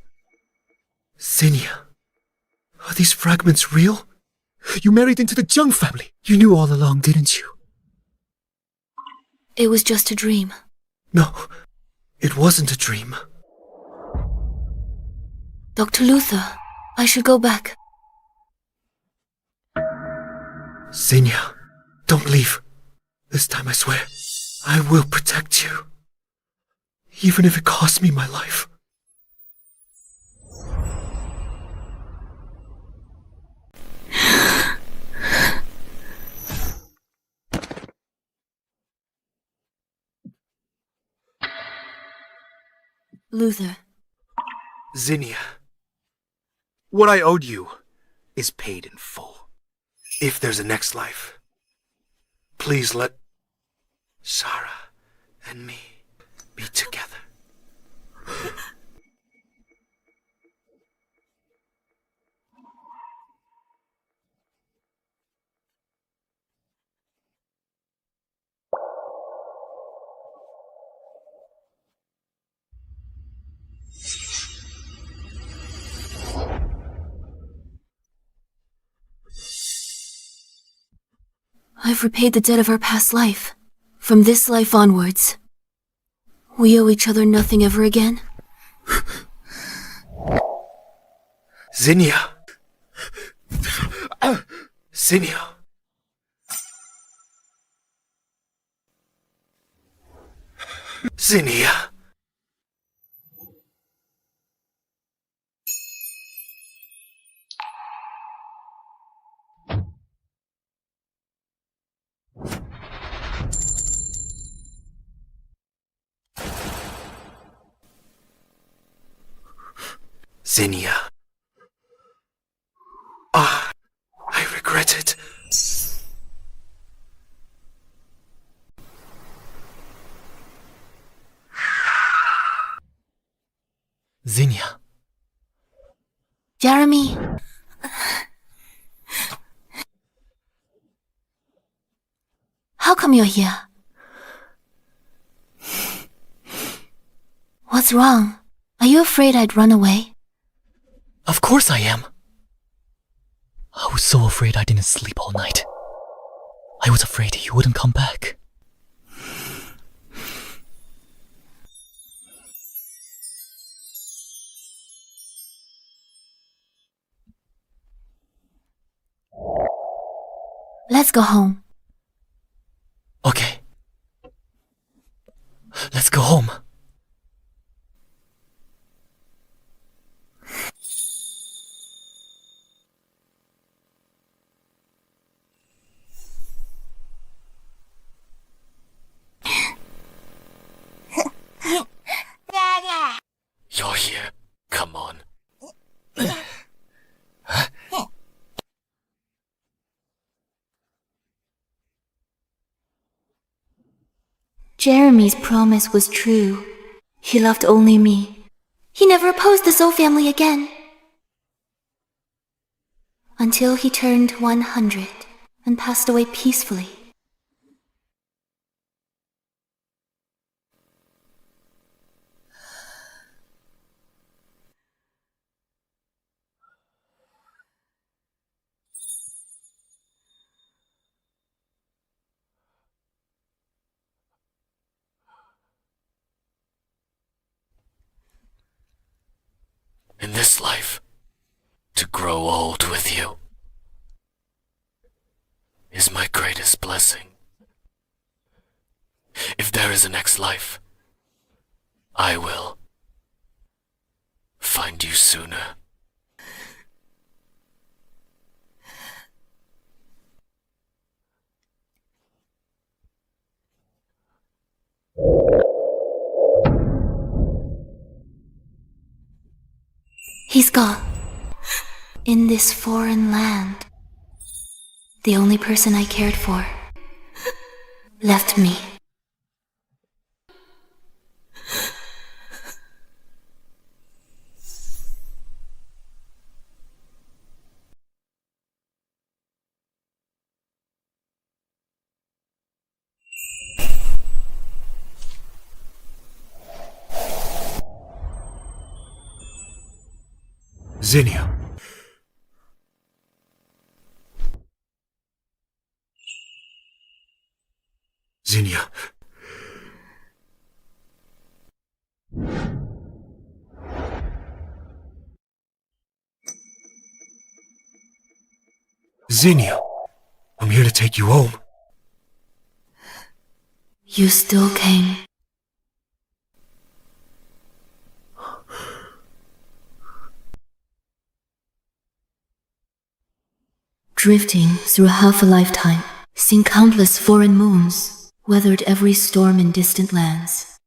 Zinnia, are these fragments real? You married into the Zhou family. You knew all along, didn't you? It was just a dream. No, it wasn't a dream. Dr. Luther, I should go back. Zinnia, don't leave. This time I swear, I will protect you. Even if it costs me my life. Luther. Zinnia, what I owed you is paid in full. If there's a next life, please let Zara and me be together. I've repaid the debt of our past life. From this life onwards, we owe each other nothing ever again. Zinnia! Zinnia! Zinnia. Zinnia. Ah, I regret it. Zinnia. Jeremy. How come you're here? What's wrong? Are you afraid I'd run away? Of course I am. I was so afraid I didn't sleep all night. I was afraid you wouldn't come back. Let's go home. Okay. Let's go home. You're here. Come on. Jeremy's promise was true. He loved only me. He never opposed the Zhou family again. Until he turned 100 and passed away peacefully. In this life, to grow old with you is my greatest blessing. If there is a next life, I will find you sooner. He's gone. In this foreign land, the only person I cared for left me. Zinnia. Zinnia. Zinnia, I'm here to take you home. You still came. Drifting through half a lifetime, seen countless foreign moons, weathered every storm in distant lands.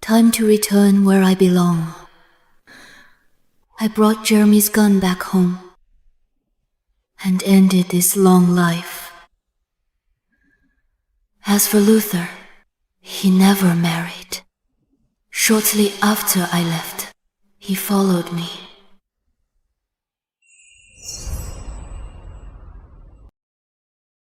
Time to return where I belong. I brought Jeremy's gun back home and ended this long life. As for Luther, he never married. Shortly after I left, he followed me.